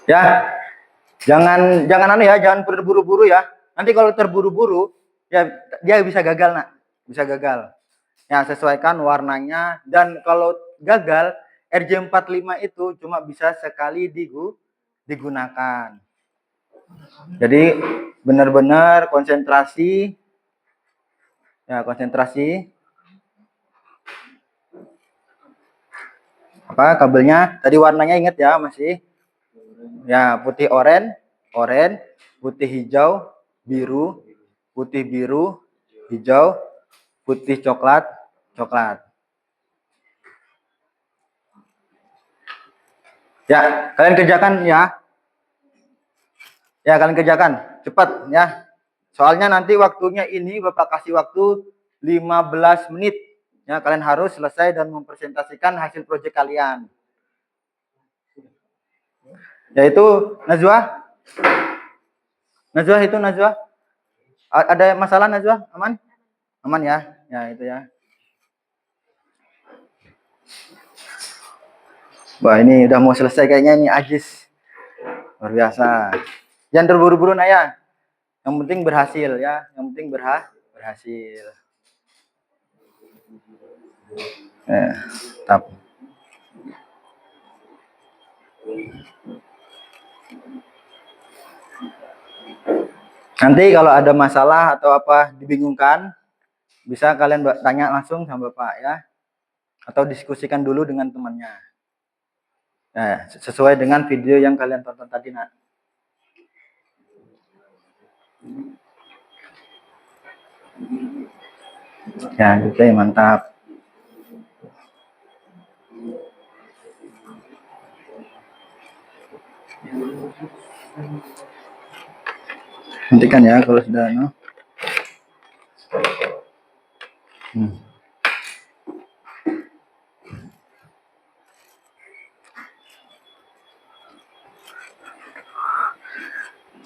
Ya, jangan anu ya, jangan terburu-buru ya. Nanti kalau terburu-buru ya dia bisa gagal nak, bisa gagal. Ya, sesuaikan warnanya, dan kalau gagal RJ45 itu cuma bisa sekali digunakan. Jadi benar-benar konsentrasi ya, konsentrasi. Apa kabelnya tadi warnanya ingat ya, masih ya, putih oranye, putih hijau, biru, putih biru, hijau, putih coklat. Ya, kalian kerjakan ya. Ya, kalian kerjakan cepat ya. Soalnya nanti waktunya ini Bapak kasih waktu 15 menit. Ya, kalian harus selesai dan mempresentasikan hasil proyek kalian. Yaitu Najwa. Najwa itu Najwa. Ada masalah Najwa? Aman? Aman ya? Ya, itu ya. Wah, ini udah mau selesai kayaknya ini, Ajis. Luar biasa. Jangan terburu-buru Naya. Yang penting berhasil ya, yang penting berhasil. Tap. Nanti kalau ada masalah atau apa dibingungkan, bisa kalian tanya langsung sama Bapak ya. Atau diskusikan dulu dengan temannya. Nah, sesuai dengan video yang kalian tonton tadi nak. Ya, gitu ya, mantap. Hentikan ya kalau sudah no.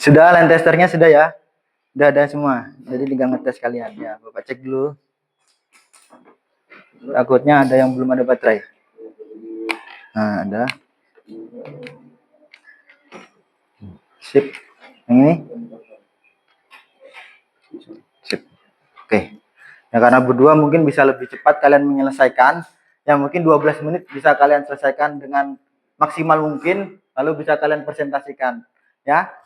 Sudah, line testernya sudah ya. Sudah ada semua. Jadi tinggal ngetes kalian ya. Bapak cek dulu. Takutnya ada yang belum ada baterai. Nah, ada. Sip. Yang ini. Sip. Oke. Ya, karena berdua mungkin bisa lebih cepat kalian menyelesaikan. Ya, mungkin 12 menit bisa kalian selesaikan dengan maksimal mungkin. Lalu bisa kalian presentasikan. Ya.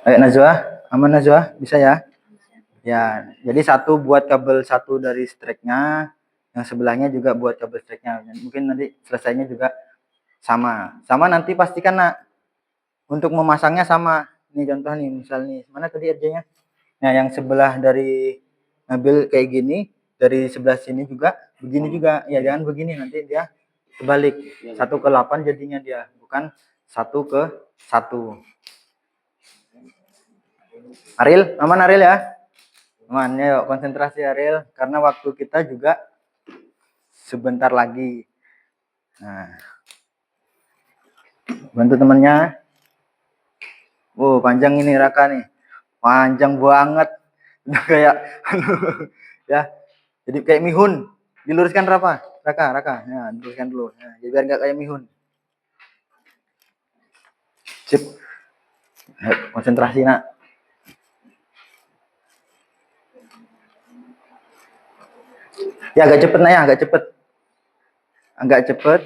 Ayo Najwa, aman Najwa, bisa ya? Ya, jadi satu buat kabel satu dari strike-nya, yang sebelahnya juga buat kabel strike-nya. Mungkin nanti selesainya juga sama. Sama nanti pastikan nak, untuk memasangnya sama. Ini contoh nih, misal nih, mana tadi RJ-nya? Nah, yang sebelah dari ngambil kayak gini, dari sebelah sini juga, begini juga. Ya, jangan begini, nanti dia kebalik. 1/8 jadinya dia, bukan 1/1. Ariel, aman Ariel ya? Aman, yuk konsentrasi Ariel, karena waktu kita juga sebentar lagi. Nah, bantu temennya. Oh, panjang ini Raka nih. Panjang banget. Udah kayak ya. Jadi kayak Mihun. Diluruskan Raka. Raka. Ya, diluruskan dulu. Ya, jadi biar nggak kayak Mihun. Sip. Ayo, konsentrasi nak. Ya agak cepet nak ya, agak cepet.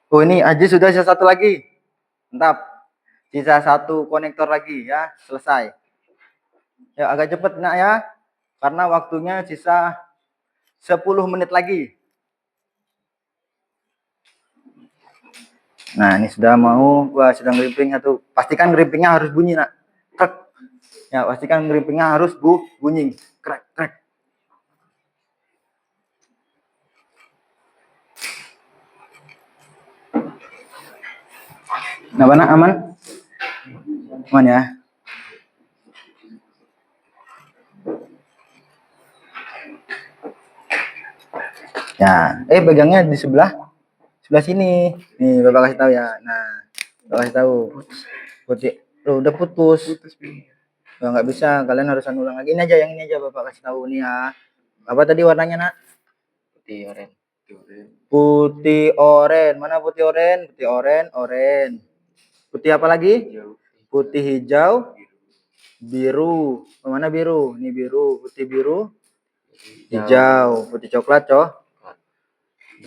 Oh ini Aji sudah sisa satu lagi. Mantap. Sisa satu konektor lagi ya, selesai. Ya agak cepet nak ya, karena waktunya sisa 10 menit lagi. Nah ini sudah mau, wah sudah ngerimping satu. Pastikan ngerimpingnya harus bunyi nak. Krek. Ya pastikan ngerimpingnya harus bunyi. Krek. Nah, mana aman? Aman ya. Ya, pegangnya di sebelah sini. Nih, Bapak kasih tahu ya. Nah, Bapak kasih tahu. Putih. Loh, udah putus. Nah, nggak bisa, kalian harus ulang lagi. Ini aja, yang ini aja Bapak kasih tahu nih ya. Apa tadi warnanya, Nak? Putih oren. Putih oren. Mana putih oren? Putih oren. Putih apa lagi? Putih hijau, biru. Mana biru? Ini biru, putih biru, hijau, putih coklat,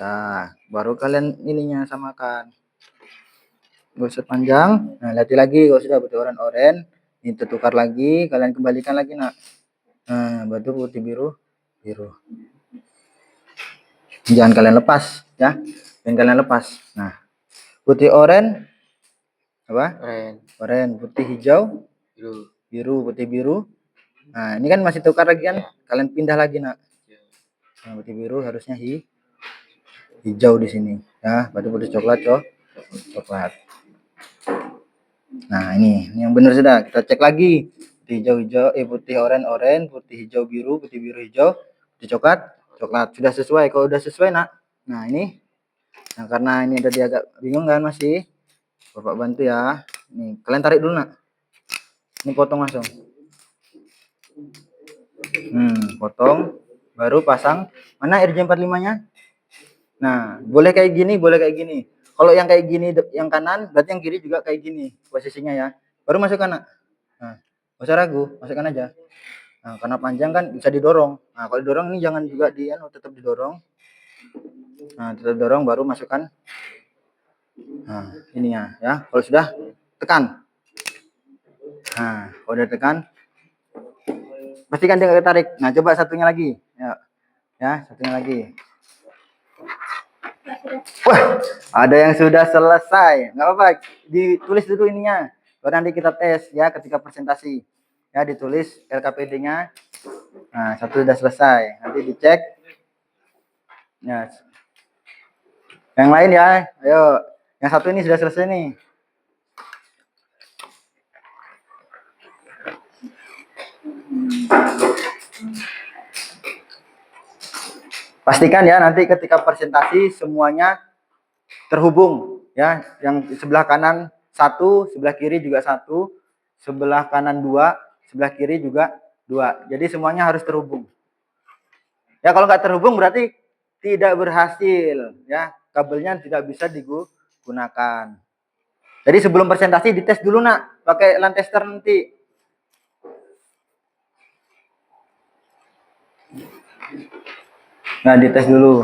Nah, baru kalian ininya samakan. Gak usah panjang. Nah, lihat lagi kalau sudah putih oren. Ini tertukar lagi, kalian kembalikan lagi, Nak. Nah, baru putih biru. Jangan kalian lepas, ya. Jangan kalian lepas. Nah, putih oren apa? Oren, putih hijau, biru, putih biru. Nah, ini kan masih tukar lagi kan? Kalian pindah lagi, Nak. Nah, putih biru harusnya hijau di sini, ya. Baru putih coklat, coklat. Nah, ini yang benar sudah. Kita cek lagi. Putih hijau, putih oren, putih hijau biru, putih biru hijau, putih coklat. Sudah sesuai. Kalau udah sesuai, Nak. Nah, ini. Nah, karena ini tadi agak bingung kan masih. Bapak bantu ya. Nih, kalian tarik dulu, Nak. Ini potong langsung. Potong. Baru pasang. Mana RJ45-nya? Nah, boleh kayak gini. Kalau yang kayak gini yang kanan, berarti yang kiri juga kayak gini posisinya ya. Baru masukkan, Nak. Nah, nggak usah ragu, masukkan aja. Nah, karena panjang kan bisa didorong. Nah, kalau didorong ini jangan juga tetap didorong. Nah, tetap dorong baru masukkan. Nah, ininya ya. Kalau sudah tekan. Nah, kalau udah tekan, pastikan dia nggak tarik. Nah, coba satunya lagi. Ya, satunya lagi. Wah, ada yang sudah selesai. Nggak apa-apa, ditulis dulu ininya. Baru nanti kita tes ya ketika presentasi. Ya, ditulis LKPD-nya. Nah, satu sudah selesai. Nanti dicek. Ya. Yang lain ya, ayo. Yang satu ini sudah selesai nih. Pastikan ya nanti ketika presentasi semuanya terhubung ya. Yang sebelah kanan 1, sebelah kiri juga 1, sebelah kanan 2, sebelah kiri juga 2. Jadi semuanya harus terhubung. Ya kalau nggak terhubung berarti tidak berhasil ya. Kabelnya tidak bisa digunakan. Jadi sebelum presentasi dites dulu, Nak, pakai LAN tester nanti. Nah, dites dulu.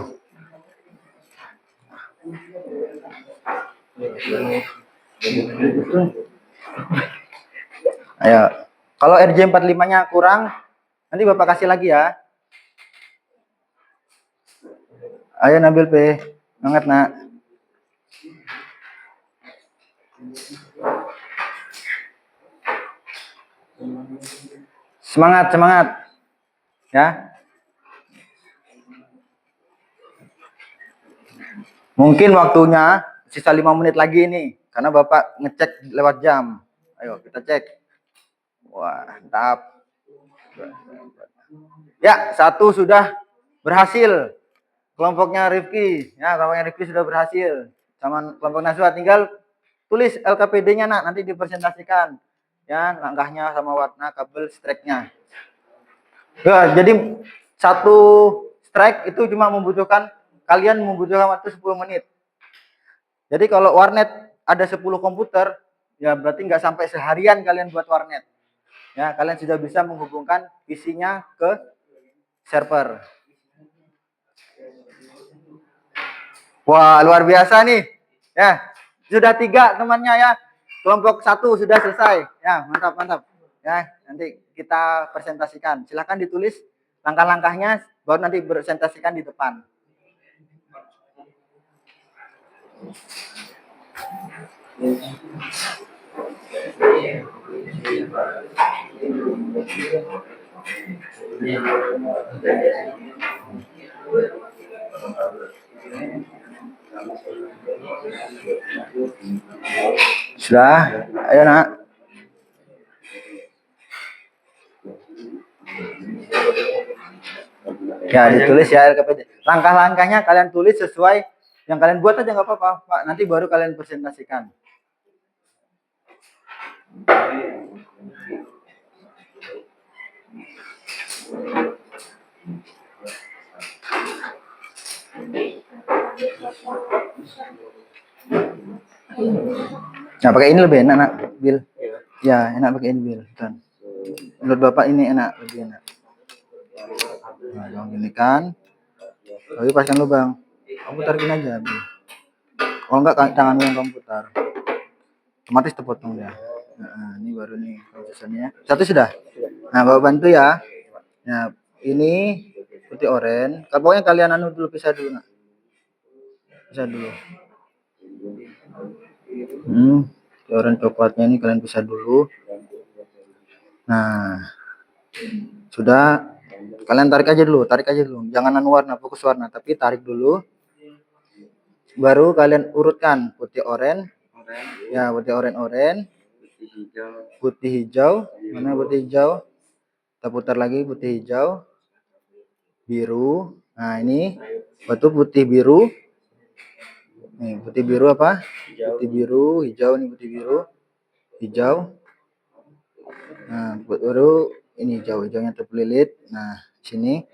Ayo. Kalau RJ45-nya kurang, nanti Bapak kasih lagi ya. Ayo Nabil P. Semangat, Nak. Semangat. Ya. Mungkin waktunya sisa 5 menit lagi nih, karena Bapak ngecek lewat jam. Ayo kita cek. Wah, mantap. Ya, satu sudah berhasil. Kelompoknya Rifki. Ya, kelompoknya Rifki sudah berhasil. Sama kelompok Naswa tinggal tulis LKPD-nya nak, nanti dipresentasikan. Ya, langkahnya sama warna kabel strike-nya. Ya, jadi satu strike itu cuma kalian membutuhkan waktu 10 menit. Jadi kalau warnet ada 10 komputer, ya berarti nggak sampai seharian kalian buat warnet. Ya, kalian sudah bisa menghubungkan PC-nya ke server. Wah, luar biasa nih. Ya, sudah 3 temannya ya. Kelompok 1 sudah selesai. Ya, mantap, mantap. Ya, nanti kita presentasikan. Silahkan ditulis langkah-langkahnya, baru nanti presentasikan di depan. Sudah, ayo nak. Ya, ditulis ya LKPD. Langkah-langkahnya kalian tulis sesuai yang kalian buat aja nggak apa-apa, Pak. Nanti baru kalian presentasikan. Nah, pakai ini lebih enak, nak, Bil. Ya, enak pakai ini, Bil. Dan menurut Bapak ini enak, lebih enak. Nah, jangan gini kan. Lalu paskan lubang. Kamu tarikin aja, Bil. Kalau enggak tangan yang kamu putar. Otomatis terpotong ya. Nah, ini baru nih prosesnya. Satu sudah. Nah, Bapak bantu ya. Nah, ini putih oranye. Pokoknya kalian dulu, pisah dulu, nak. Pisah dulu. Oranye coklatnya ini kalian pisah dulu. Nah, sudah. Kalian tarik aja dulu. Jangan warna, fokus warna, tapi tarik dulu. Baru kalian urutkan putih oranye. Ya, putih oranye. Putih hijau. Mana putih hijau? Kita putar lagi putih hijau. Biru. Nah, ini batu putih biru. Nih, putih biru apa? Putih biru, hijau nih, putih biru. Hijau. Nah, baru ini hijaunya terpelilit. Nah, sini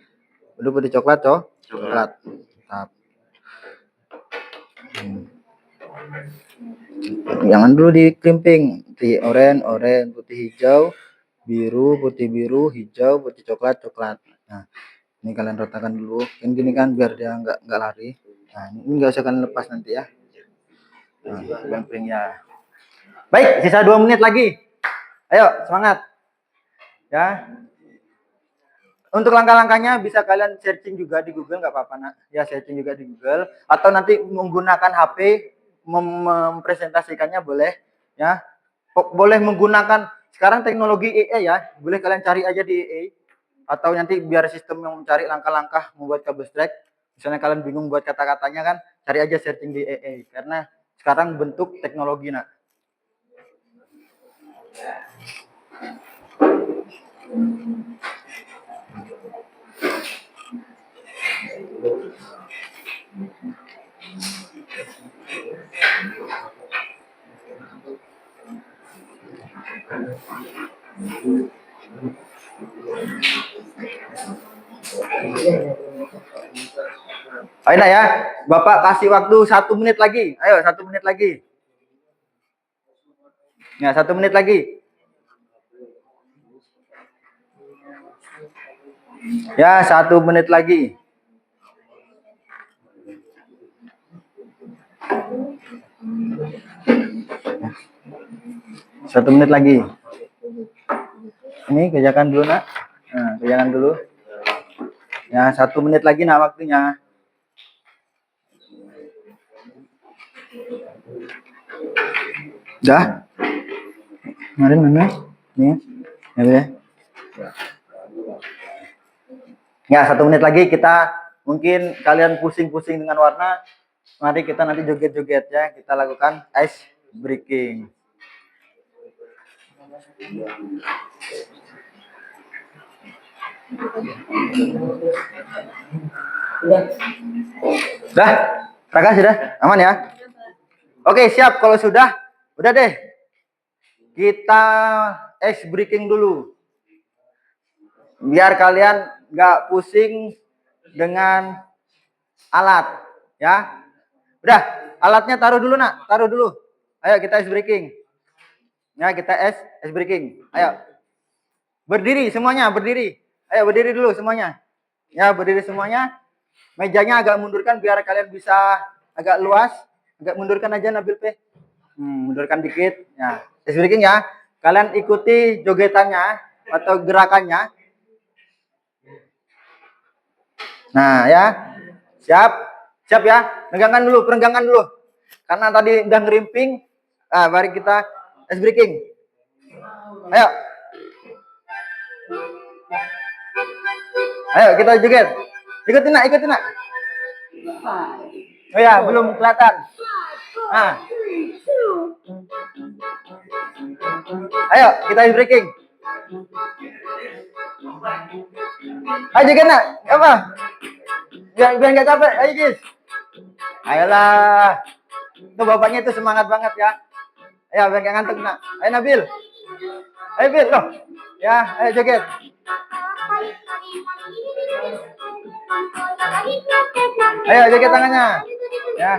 udah putih coklat, coklat. Mantap. Jangan dulu dikelimping. Putih oranye, putih hijau, biru, putih biru, hijau, putih coklat, coklat. Nah, ini kalian ratakan dulu. Kan gini kan biar dia nggak lari. Nah, ini nggak usah kalian lepas nanti ya. Nah, ya. Baik, sisa 2 menit lagi. Ayo, semangat. Ya. Untuk langkah-langkahnya bisa kalian searching juga di Google, nggak apa-apa, nak. Ya, searching juga di Google. Atau nanti menggunakan HP mempresentasikannya boleh. Ya, boleh menggunakan sekarang teknologi AI ya. Boleh kalian cari aja di AI. Atau nanti biar sistem yang mencari langkah-langkah membuat kabel strike. Misalnya kalian bingung buat kata-katanya kan, cari aja searching di AI. Karena sekarang bentuk teknologi, nak. Ayo nak ya, Bapak kasih waktu 1 menit lagi. Ayo 1 menit lagi. Ya 1 menit lagi. Ya 1 menit lagi. Satu menit lagi. Ini kerjakan dulu, nak. Nah, kerjakan dulu. Ya 1 menit lagi, nak, waktunya. Dah? Kemarin mana? Nih. Ya, ya 1 menit lagi kita mungkin kalian pusing-pusing dengan warna. Mari kita nanti joget-joget ya. Kita lakukan ice breaking. Dah, Raka sudah aman ya? Oke, siap. Kalau sudah, udah deh. Kita ice breaking dulu. Biar kalian nggak pusing dengan alat, ya. Udah, alatnya taruh dulu, Nak. Taruh dulu. Ayo kita ice breaking. Ya, kita ice breaking. Ayo. Berdiri semuanya, berdiri. Ayo berdiri dulu semuanya. Ya, berdiri semuanya. Mejanya agak mundurkan biar kalian bisa agak luas. Agak mundurkan aja Nabil P. Mundurkan dikit. Ya, ice breaking ya. Kalian ikuti jogetannya atau gerakannya. Nah, ya. Siap. Siap ya. Peregangan dulu, peregangan dulu. Karena tadi udah ngerimping. Nah, mari kita ice breaking. Ayo. Ayo kita joget. Ikutin nak, ikutin nak. Oh ya, belum kelihatan. Nah. Ayo kita ice breaking. Ayo joget nak. Apa? Biar nggak capek. Ayo guys. Ayolah. Tuh bapaknya tuh semangat banget ya. Ayo biar nggak ngantuk nak. Ayo Nabil. Ayo Bil loh. Ya, ayo joget. Ayo joget tangannya. Ya.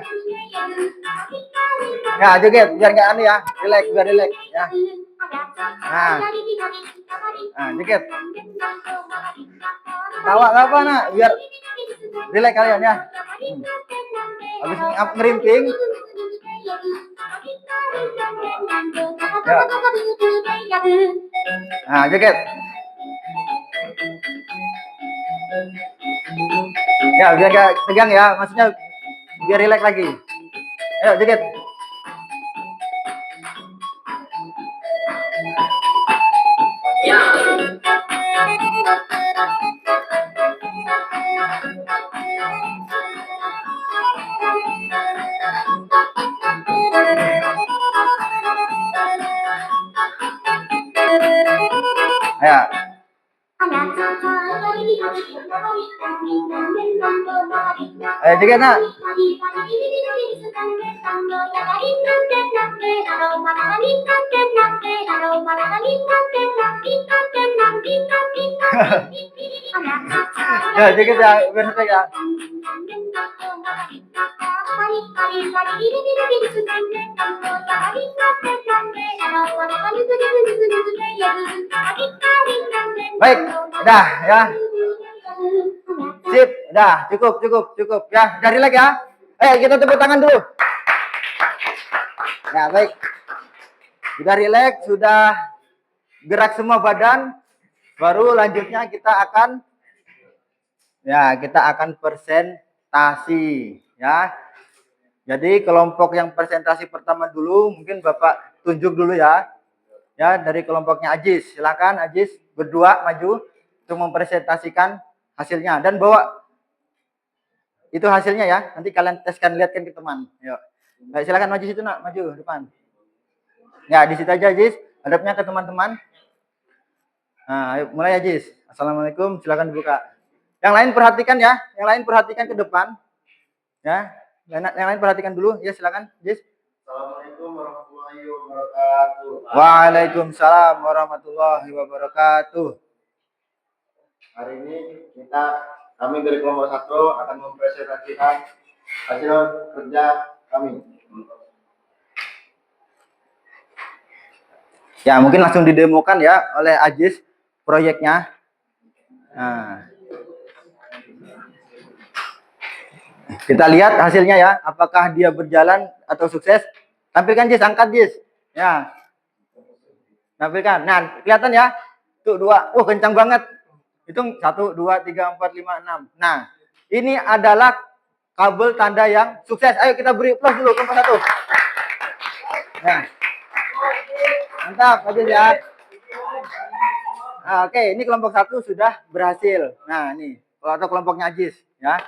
Ya, joget biar nggak aneh ya. Relax, biar relax ya. Nah. Nah, joget. Tawa apa nak? Biar relax kalian ya. Habis ngerimping. Ya. Nah, joget. Ya, biar gak tegang ya, maksudnya biar rileks lagi. Ayo, joget. Ayo. Ayo joget nak. Ya joget ya, biar santai ya. Baik, dah ya. Sip, dah cukup ya. Udah relax ya. Ayo kita tepuk tangan dulu. Ya baik. Sudah relax, sudah gerak semua badan. Baru lanjutnya kita akan presentasi ya. Jadi kelompok yang presentasi pertama dulu mungkin Bapak tunjuk dulu ya. Ya, dari kelompoknya Ajis. Silakan Ajis berdua maju untuk mempresentasikan hasilnya dan bawa itu hasilnya ya. Nanti kalian teskan, lihatkan ke teman. Yuk. Baik, silakan maju situ nak, maju depan. Ya, di situ aja Ajis, hadapnya ke teman-teman. Nah, ayo mulai Ajis. Assalamualaikum, silakan dibuka. Yang lain perhatikan ya, yang lain perhatikan ke depan. Ya, yang lain perhatikan dulu. Ya, silakan Ajis. Assalamualaikum warahmatullahi wabarakatuh. Waalaikumsalam warahmatullahi wabarakatuh. Hari ini kami dari kelompok 1 akan mempresentasikan hasil kerja kami. Ya, mungkin langsung didemokan ya oleh Ajis proyeknya. Nah. Kita lihat hasilnya ya, apakah dia berjalan atau sukses. Tampilkan Jis, angkat Jis. Ya. Tampilkan. Nah, kelihatan ya. Tuh 2. Wah, kencang banget. Hitung 1 2 3 4 5 6. Nah, ini adalah kabel tanda yang sukses. Ayo kita beri plus dulu kelompok 1. Nah. Mantap, Ajis ya. Nah, oke, ini kelompok 1 sudah berhasil. Nah, ini atau kelompoknya Ajis ya.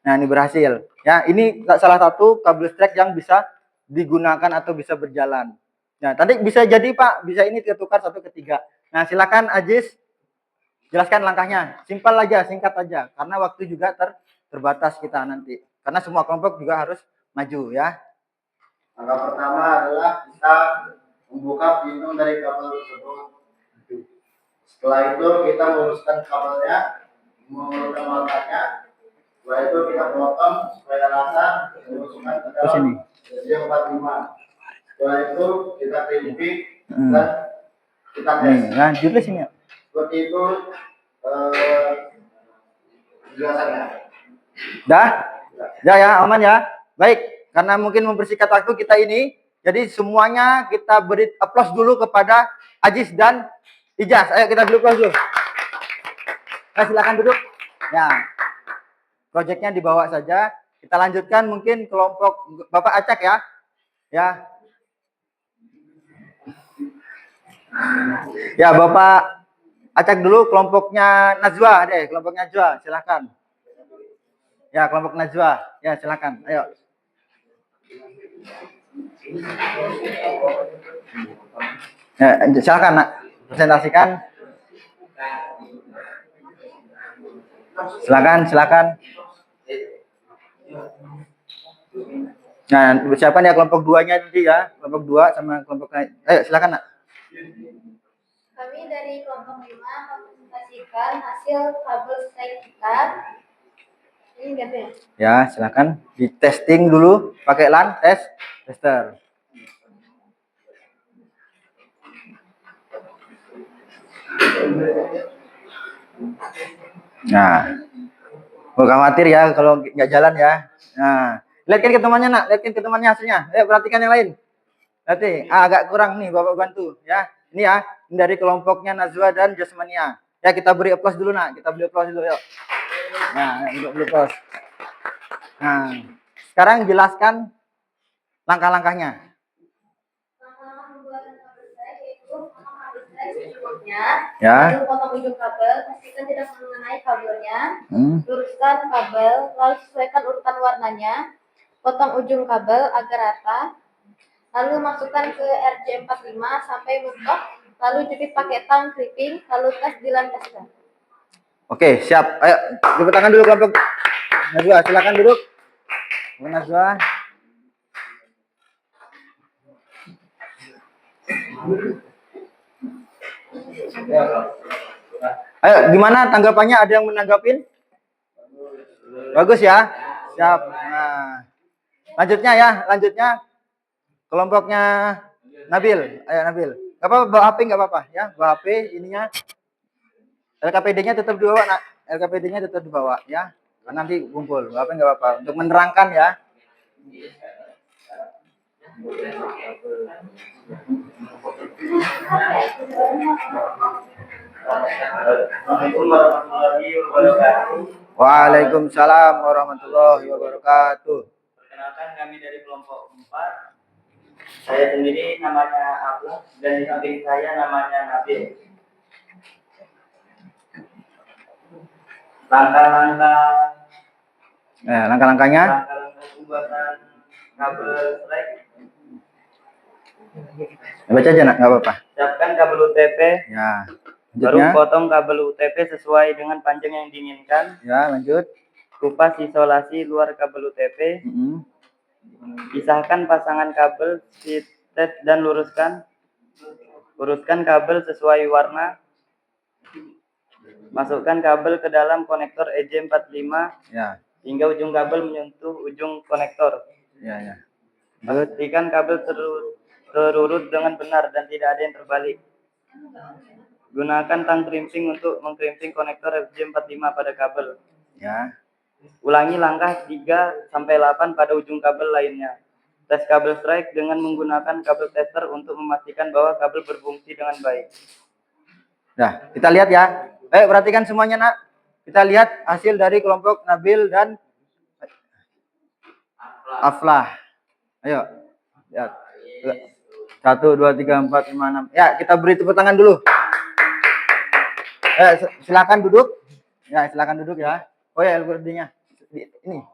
Nah, ini berhasil. Ya, ini salah satu kabel strek yang bisa digunakan atau bisa berjalan. Nah, tadi bisa jadi Pak, bisa ini tertukar 1 ke 3. Nah, silakan Ajis jelaskan langkahnya. Simpel aja, singkat aja. Karena waktu juga terbatas kita nanti. Karena semua kelompok juga harus maju ya. Langkah pertama adalah kita membuka pintu dari kabel tersebut. Setelah itu kita meluruskan kabelnya, mengurutkan warnanya. Setelah itu kita potong supaya rata, masukkan ke Terus ini. dalam yang 45. Setelah itu kita krimping dan kita tes. Lanjut di sini ya. Seperti itu penjelasannya. Dah? Ya ya, aman ya. Baik, karena mungkin mempersingkat waktu kita ini, jadi semuanya kita beri aplaus dulu kepada Ajis dan Ijaz. Ayo kita dulu aplaus dulu. Silakan duduk. Ya. Proyeknya dibawa saja. Kita lanjutkan mungkin kelompok Bapak Acak ya. Ya. Ya, Bapak Acak dulu kelompoknya Najwa deh, kelompoknya Najwa, silakan. Ya, kelompok Najwa. Ya, silakan. Ayo. Ya, silakan, Nak. Presentasikan. Silakan. Nah, siapa ya kelompok 2-nya nanti ya? Kelompok 2 sama kelompok lain. Ayo, silakan, Nak. Kami dari kelompok 5 mempresentasikan hasil kabel strike kita. Ini enggak ya? Ya, silakan di testing dulu pakai LAN tester. Nah, gak khawatir ya kalau nggak jalan ya. Nah, lihatkan ke temannya Nak, lihatkan ke temannya hasilnya. Ayo perhatikan yang lain. Nanti agak kurang nih Bapak bantu ya. Ini ya, ini dari kelompoknya Najwa dan Jasmania. Ya kita beri aplaus dulu Nak, kita beri aplaus dulu yuk. Nah, beri aplaus. Nah, sekarang jelaskan langkah-langkahnya. Ya. Lalu potong ujung kabel, pastikan tidak mengenai kabelnya. Luruskan kabel, lalu sesuaikan urutan warnanya. Potong ujung kabel agar rata. Lalu masukkan ke RJ45 sampai mentok. Lalu jepit pakai tang clipping, lalu tes di LAN tester. Oke, siap. Ayo, tepuk tangan dulu kelompok Najwa, silakan duduk. Najwa. Ayo, gimana tanggapannya? Ada yang menanggapin? Bagus ya? Siap. Nah, lanjutnya kelompoknya Nabil. Ayo Nabil. Gak apa-apa, bawa HP nggak apa-apa ya. Bawa HP ininya. LKPD-nya tetap dibawa, Nak. LKPD-nya tetap dibawa ya. Karena nanti kumpul. Bawa HP nggak apa-apa. Untuk menerangkan ya. Waalaikumsalam warahmatullahi wabarakatuh. Perkenalkan kami dari kelompok 4. Saya sendiri namanya Abdullah dan di samping saya namanya Nabil. Langkah-langkahnya. Langkah pembuatan kabel strike. Baca aja Nak, nggak apa-apa. Siapkan kabel UTP. Ya. Baru Lanjutnya. potong kabel UTP sesuai dengan panjang yang diinginkan. Ya, lanjut. Kupas isolasi luar kabel UTP. Pisahkan pasangan kabel, tet dan luruskan. Urutkan kabel sesuai warna. Masukkan kabel ke dalam konektor EJ45 Ya. hingga ujung kabel menyentuh ujung konektor. Ya. Pastikan kabel terurut dengan benar dan tidak ada yang terbalik. Gunakan tang crimping untuk mengkrimping konektor EJ45 pada kabel. Ya. Ulangi langkah 3 sampai 8 pada ujung kabel lainnya. Tes kabel strike dengan menggunakan kabel tester untuk memastikan bahwa kabel berfungsi dengan baik. Nah, kita lihat ya. Ayo perhatikan semuanya Nak. Kita lihat hasil dari kelompok Nabil dan Aflah. Ayo. Lihat. 1, 2, 3, 4, 5, 6. Ya, kita beri tepuk tangan dulu. Silakan duduk. Ya, silakan duduk ya. Oh ya, LKPD-nya. Ini.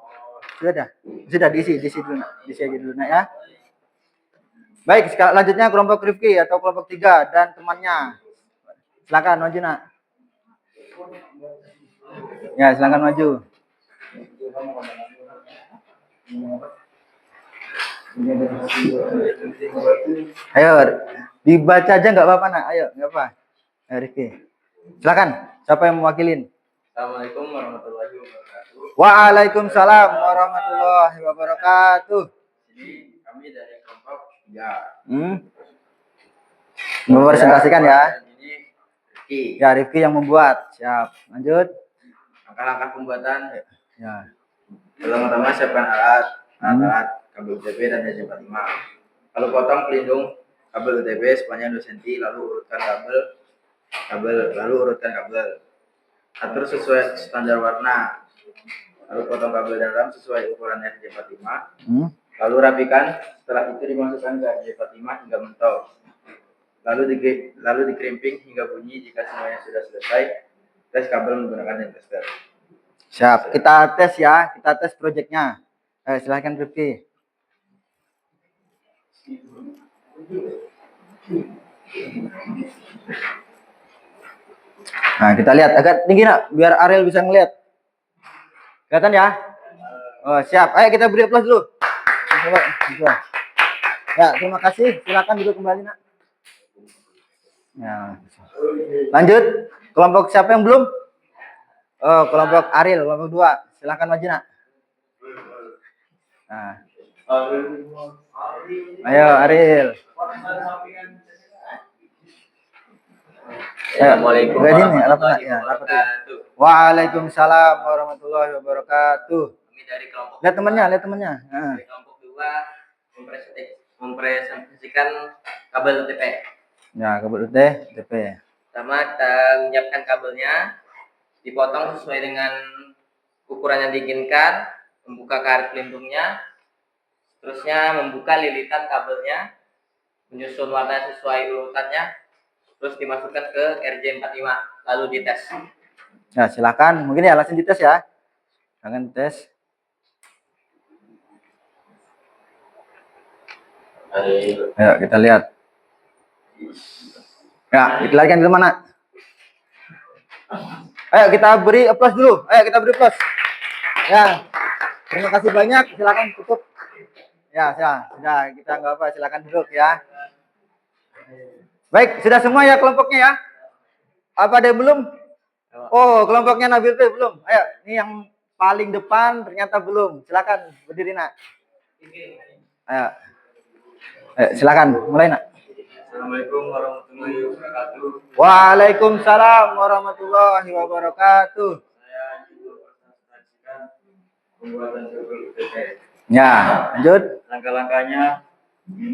Sudah diisi dulu Nak. Diisi aja dulu Nak ya. Baik, selanjutnya kelompok Rifki atau kelompok 3 dan temannya. Silakan maju, Nak. Ya, silakan maju. Ayo, dibaca aja nggak apa-apa, Nak. Ayo, nggak apa. Ayo, Rifki. Silakan. Siapa yang mewakilin? Assalamualaikum warahmatullahi wabarakatuh. Waalaikumsalam warahmatullahi wabarakatuh. Jadi kami dari kelompok 3. Mempresentasikan ya. Ini Rifki. Ya, Rifki yang membuat. Siap. Lanjut. Langkah-langkah pembuatan. Ya. Pertama-tama siapkan alat kabel UTP dan RJ45. Lalu potong pelindung kabel UTP sepanjang 2 cm, lalu urutkan kabel. Atur sesuai standar warna. Lalu potong kabel dalam sesuai ukuran RJ45. Lalu rapikan. Setelah itu dimasukkan ke RJ45 hingga mentok. Lalu dikerimping hingga bunyi. Jika semuanya sudah selesai, tes kabel menggunakan hand tester. Siap. Kita tes ya. Kita tes proyeknya. Silahkan Rifki. Nah, kita lihat agak tinggi, Nak, biar Ariel bisa ngeliat. Kelihatan ya? Oh, siap. Ayo kita beri aplaus dulu. Coba. Ya, terima kasih. Silakan duduk kembali, Nak. Ya. Lanjut. Kelompok siapa yang belum? Oh, kelompok Ariel, kelompok 2. Silakan maju, Nak. Nah. Ayo, Ariel. Assalamualaikum warahmatullahi wabarakatuh. Waalaikumsalam warahmatullahi wabarakatuh. Kami dari kelompok Lihat temannya. dari kelompok 2 mempresentasikan kabel UTP. Ya, kabel UTP. Pertama kita menyiapkan kabelnya, dipotong sesuai dengan ukuran yang diinginkan, membuka karet pelindungnya, terusnya membuka lilitan kabelnya, menyusun warna sesuai urutannya, terus dimasukkan ke RJ45, lalu dites. Nah, silakan. Mungkin ya langsung dites ya. Jangan tes. Ayo kita lihat. Ya, kita larikan ke mana? Ayo kita beri aplaus dulu. Ayo kita beri aplaus. Ya. Terima kasih banyak. Silakan tutup. Ya, sudah. Kita nggak apa. Silakan duduk ya. Baik, sudah semua ya kelompoknya ya. Apa ada yang belum? Oh, kelompoknya Nabil P belum. Ayo, ini yang paling depan ternyata belum. Silakan berdiri, Nak. Ayo. Silakan mulai, Nak. Assalamualaikum warahmatullahi wabarakatuh. Waalaikumsalam warahmatullahi wabarakatuh. Saya ingin mempresentasikan pembuatan kabel UTP. Ya, lanjut. Langkah-langkahnya,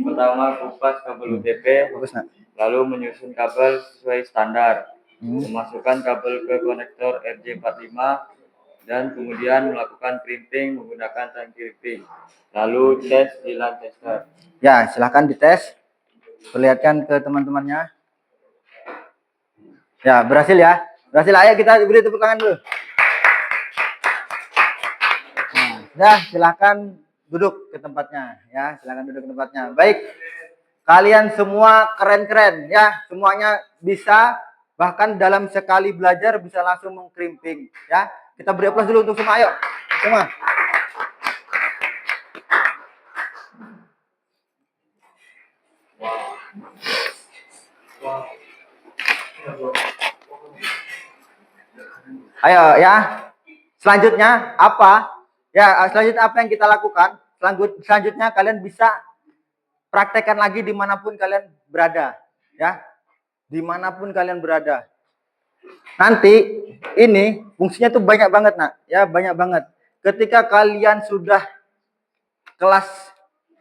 pertama kupas kabel UTP, Bagus, Nak. lalu menyusun kabel sesuai standar, memasukkan kabel ke konektor RJ45, dan kemudian melakukan crimping menggunakan tang crimping, lalu tes di LAN tester. Ya, silahkan dites. Perlihatkan ke teman-temannya. Ya, berhasil ya. Berhasil. Ayo kita beri tepuk tangan dulu. Nah, ya, silahkan duduk ke tempatnya. Ya, silahkan duduk ke tempatnya. Baik. Kalian semua keren-keren ya. Semuanya bisa. Bahkan dalam sekali belajar bisa langsung mengkrimping. Ya, kita beri aplaus dulu untuk semua. Ayo, semua. Ayo ya. Selanjutnya apa? Ya, selanjutnya apa yang kita lakukan? Selanjutnya kalian bisa praktekkan lagi dimanapun kalian berada. Ya, dimanapun kalian berada. Nanti ini fungsinya tuh banyak banget, Nak. Ya, banyak banget. Ketika kalian sudah kelas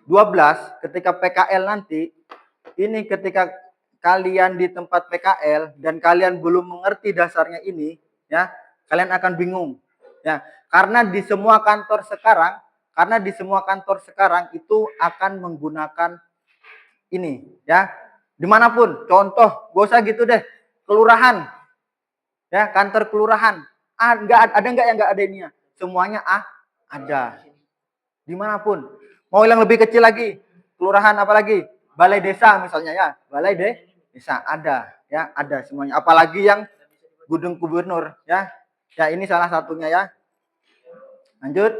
12, ketika PKL nanti, ini ketika kalian di tempat PKL dan kalian belum mengerti dasarnya ini, ya, kalian akan bingung. Ya, karena di semua kantor sekarang itu akan menggunakan ini, ya. Dimanapun, contoh, gak usah gitu deh, kelurahan, ya, kantor kelurahan, ada nggak yang nggak ada ininya? Semuanya ada. Dimanapun. Mau yang lebih kecil lagi, kelurahan apalagi, balai desa misalnya ya, desa ada ya, ada semuanya. Apalagi yang gedung gubernur ya. Ya ini salah satunya ya. Lanjut.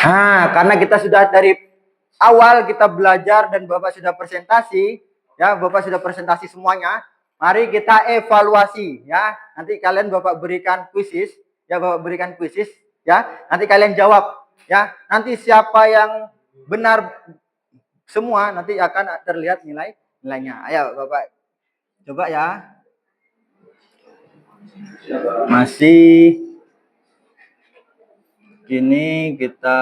Nah, karena kita sudah dari awal kita belajar dan Bapak sudah presentasi, ya, Bapak sudah presentasi semuanya. Mari kita evaluasi, ya. Nanti kalian Bapak berikan kuisis, ya, Bapak berikan kuisis, ya. Nanti kalian jawab, ya. Nanti siapa yang benar semua nanti akan terlihat nilainya. Ayo, Bapak coba ya. Masih gini kita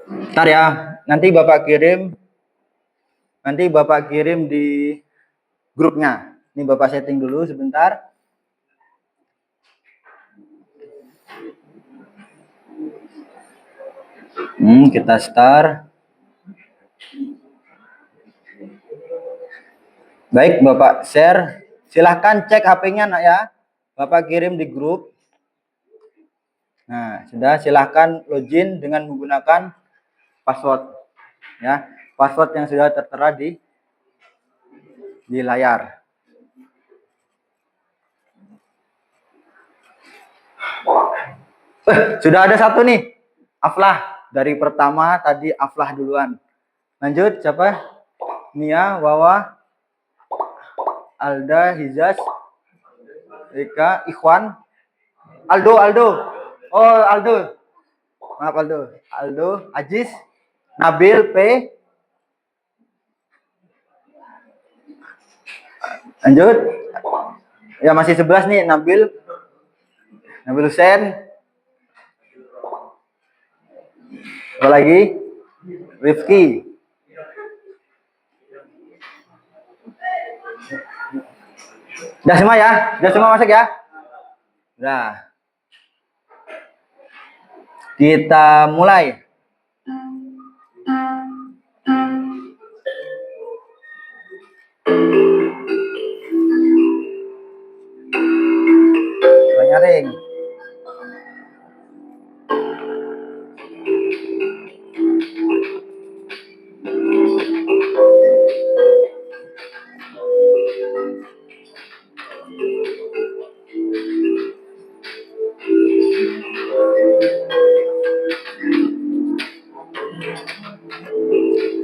Ntar ya, nanti Bapak kirim di grupnya. Ini Bapak setting dulu sebentar. Kita start. Baik, Bapak share. Silahkan cek HP-nya nak ya. Bapak kirim di grup. Nah, sudah, silahkan login dengan menggunakan password. Ya, password yang sudah tertera di layar. Sudah ada satu nih. Aflah. Dari pertama tadi Aflah duluan. Lanjut, siapa? Nia, Wawa, Alda, Hizas, Eka, Ikhwan, Aldo. Oh, Aldo. Maaf Aldo, Ajis, Nabil, P. Lanjut. Ya masih 11 nih, Nabil Hussein. Apa lagi? Rifki. Udah semua ya? Udah semua masuk ya? Udah. Kita mulai. Nyaring.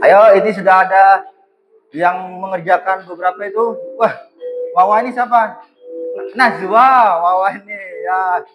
Ayo, ini sudah ada yang mengerjakan beberapa itu. Wah, Wawa ini siapa? Najwa, Wawa ini ya.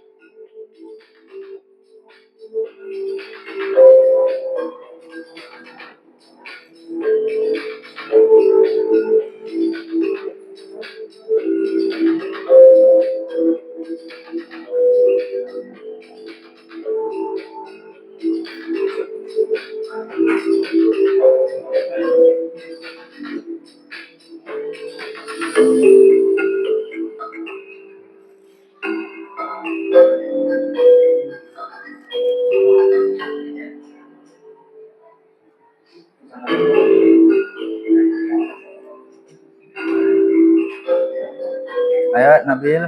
Ayo, Nabil.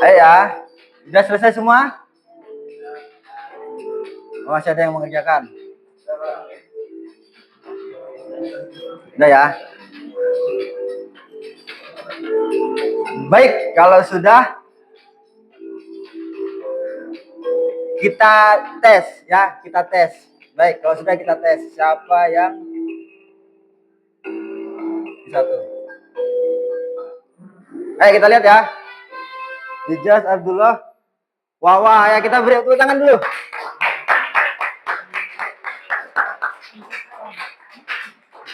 Ayo ya. Sudah selesai semua? Oh, masih ada yang mengerjakan. Udah ya. Baik, kalau sudah kita tes ya, kita tes. Baik, kalau sudah kita tes siapa yang satu. Ayo kita lihat ya. Hijaz Abdullah, Wawa, ya kita beri tepuk tangan dulu.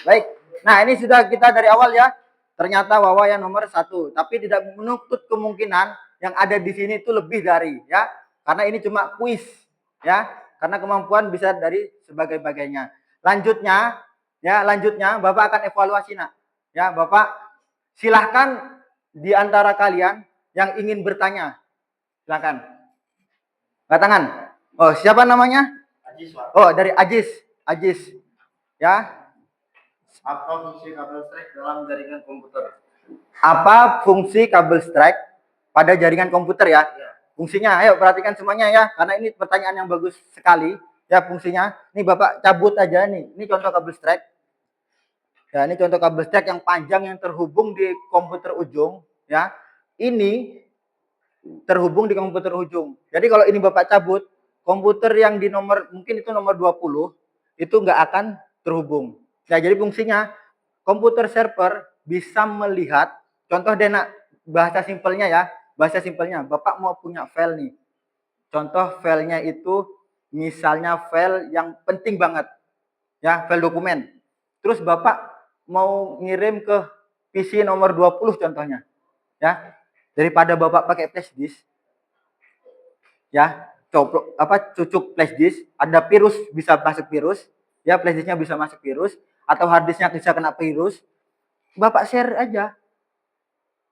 Baik. Nah, ini sudah kita dari awal ya. ternyata Wawa yang nomor 1, tapi tidak menutup kemungkinan yang ada di sini itu lebih dari, ya. Karena ini cuma kuis, ya. Karena kemampuan bisa dari sebagai-bagainya. Lanjutnya, Bapak akan evaluasi, Nak. Ya, Bapak silahkan di antara kalian yang ingin bertanya. Silakan. Angkat tangan. Oh, siapa namanya? Ajis, Pak. Oh, dari Ajis. Ajis. Ya. Apa fungsi kabel strike dalam jaringan komputer? Apa fungsi kabel strike pada jaringan komputer, ya? Fungsinya, ayo perhatikan semuanya ya, karena ini pertanyaan yang bagus sekali. Ya, fungsinya. Ini Bapak cabut aja nih. Ini contoh kabel strike. Ya, ini contoh kabel strike yang panjang yang terhubung di komputer ujung, ya. Ini terhubung di komputer ujung. Jadi kalau ini Bapak cabut, komputer yang di nomor, mungkin itu nomor 20, itu nggak akan terhubung. Nah, jadi fungsinya komputer server bisa melihat, contoh deh, Nak, bahasa simpelnya ya, bahasa simpelnya, Bapak mau punya file nih. Contoh filenya itu misalnya file yang penting banget, ya, file dokumen. Terus Bapak mau ngirim ke PC nomor 20 contohnya, ya. Daripada Bapak pakai flash disk, ya, cucuk flash disk, ada virus, bisa masuk virus, ya, flash disknya bisa masuk virus, atau hard disknya bisa kena virus, Bapak share aja,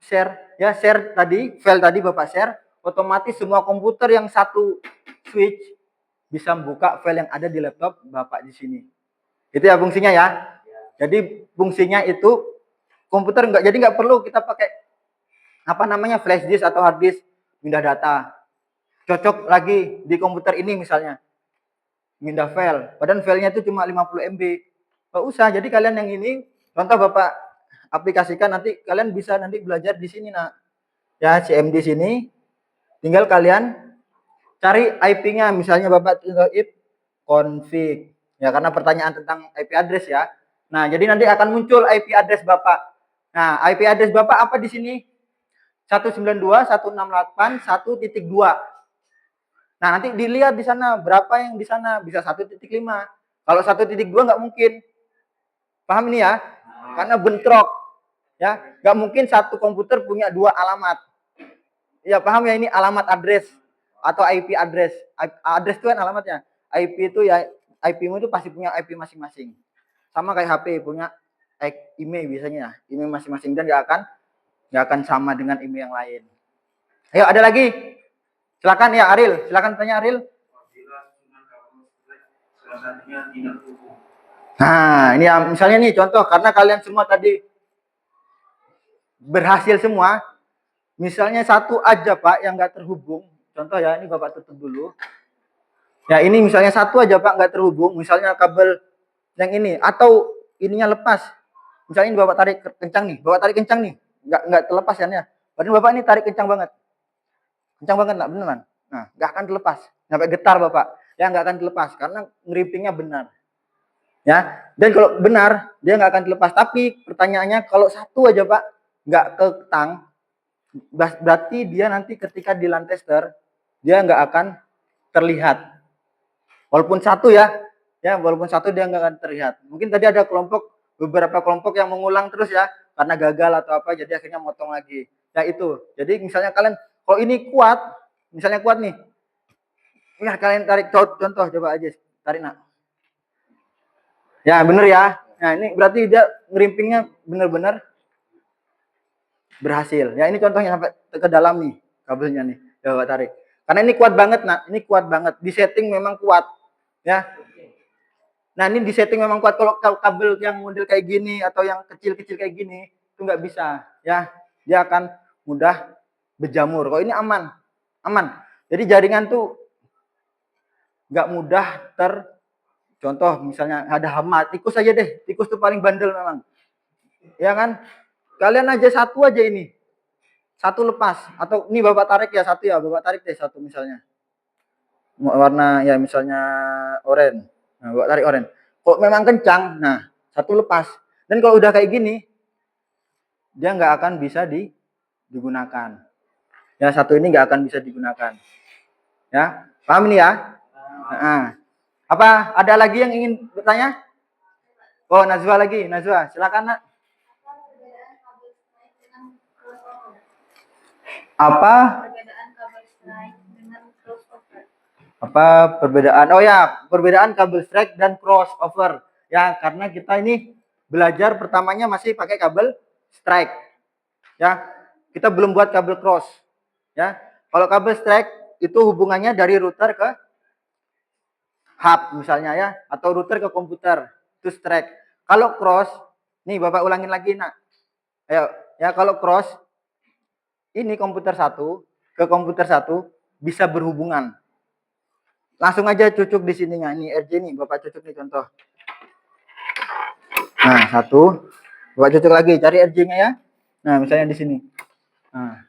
share tadi, file tadi Bapak share, otomatis semua komputer yang satu switch bisa buka file yang ada di laptop Bapak di sini. Itu ya fungsinya ya. Jadi fungsinya itu komputer nggak perlu kita pakai flash disk atau hard disk pindah data. Cocok lagi di komputer ini misalnya pindah file, padahal filenya itu cuma 50 MB. Nggak usah. Jadi kalian yang ini contoh Bapak aplikasikan, nanti kalian bisa nanti belajar di sini, Nak. Ya, CMD sini tinggal kalian cari IP-nya, misalnya Bapak if config. Ya, karena pertanyaan tentang IP address ya. Nah, jadi nanti akan muncul IP address Bapak. Nah, IP address Bapak apa di sini? 192.168.1.2. Nah, nanti dilihat di sana berapa yang di sana, bisa 1.5. Kalau 1.2 nggak mungkin. Paham ini ya? Karena bentrok. Ya, nggak mungkin satu komputer punya dua alamat. Ya, paham ya, ini alamat address atau IP address. Address itu kan alamatnya. IP itu ya, IP-mu itu pasti punya IP masing-masing. Sama kayak HP punya email biasanya, email masing-masing, dan nggak akan sama dengan email yang lain. Ayo, ada lagi? Silakan ya, Aril. Silakan tanya, Aril. Nah, ini ya, misalnya nih contoh, karena kalian semua tadi berhasil semua. Misalnya satu aja Pak yang nggak terhubung. Contoh ya, ini Bapak tutup dulu. Ya, ini misalnya satu aja Pak nggak terhubung. Misalnya kabel yang ini atau ininya lepas. Misalnya ini Bapak tarik kencang nih. Bapak tarik kencang nih. Nggak terlepas ya. Padahal Bapak ini tarik kencang banget. Kencang banget, nggak beneran. Nah, nggak akan terlepas. Sampai getar Bapak. Ya, nggak akan terlepas karena ngerimpingnya benar. Ya, dan kalau benar dia nggak akan terlepas. Tapi pertanyaannya kalau satu aja Pak nggak ketang, berarti dia nanti ketika di LAN tester dia nggak akan terlihat. Walaupun satu ya, walaupun satu dia nggak akan terlihat. Mungkin tadi ada beberapa kelompok yang mengulang terus ya, karena gagal atau apa, jadi akhirnya motong lagi. Ya itu. Jadi misalnya kalian, kalau ini kuat, misalnya kuat nih, ya kalian tarik contoh, coba aja tarik, Nak. Ya bener ya. Nah ini berarti dia ngerimpingnya bener-bener berhasil. Ya ini contohnya sampai ke dalam nih kabelnya nih. Coba tarik. Karena ini kuat banget, Nak. Ini kuat banget. Di setting memang kuat. Ya. Nah ini di setting memang kuat. Kalau kabel yang model kayak gini atau yang kecil-kecil kayak gini itu nggak bisa. Ya. Dia akan mudah berjamur. Kalau ini aman. Jadi jaringan tuh nggak mudah contoh misalnya ada hama, tikus aja deh. Tikus tuh paling bandel memang. Ya kan? Kalian aja satu aja ini. Satu lepas. Atau ini Bapak tarik ya satu ya. Bapak tarik deh satu misalnya. Warna ya misalnya oranye. Nah, Bapak tarik oranye. Kalau memang kencang, nah satu lepas. Dan kalau udah kayak gini, dia nggak akan bisa digunakan. Ya satu ini nggak akan bisa digunakan. Ya, paham ini ya? Nah, apa ada lagi yang ingin bertanya? Oh, Najwa lagi. Najwa, silakan, Nak. Apa Perbedaan kabel strike dengan crossover. apa perbedaan? Oh ya, perbedaan kabel strike dan crossover. Ya, karena kita ini belajar pertamanya masih pakai kabel strike. Ya, kita belum buat kabel cross. Ya, kalau kabel strike itu hubungannya dari router ke hub misalnya ya, atau router ke komputer, itu strike. Kalau cross, nih Bapak ulangin lagi nak. Ayo, ya kalau cross ini komputer satu ke komputer satu bisa berhubungan. Langsung aja cucuk di sininya. Ini RJ nih, Bapak cucuk nih contoh. Nah, satu. Bapak cucuk lagi, cari RJ-nya ya. Nah, misalnya di sini. Nah,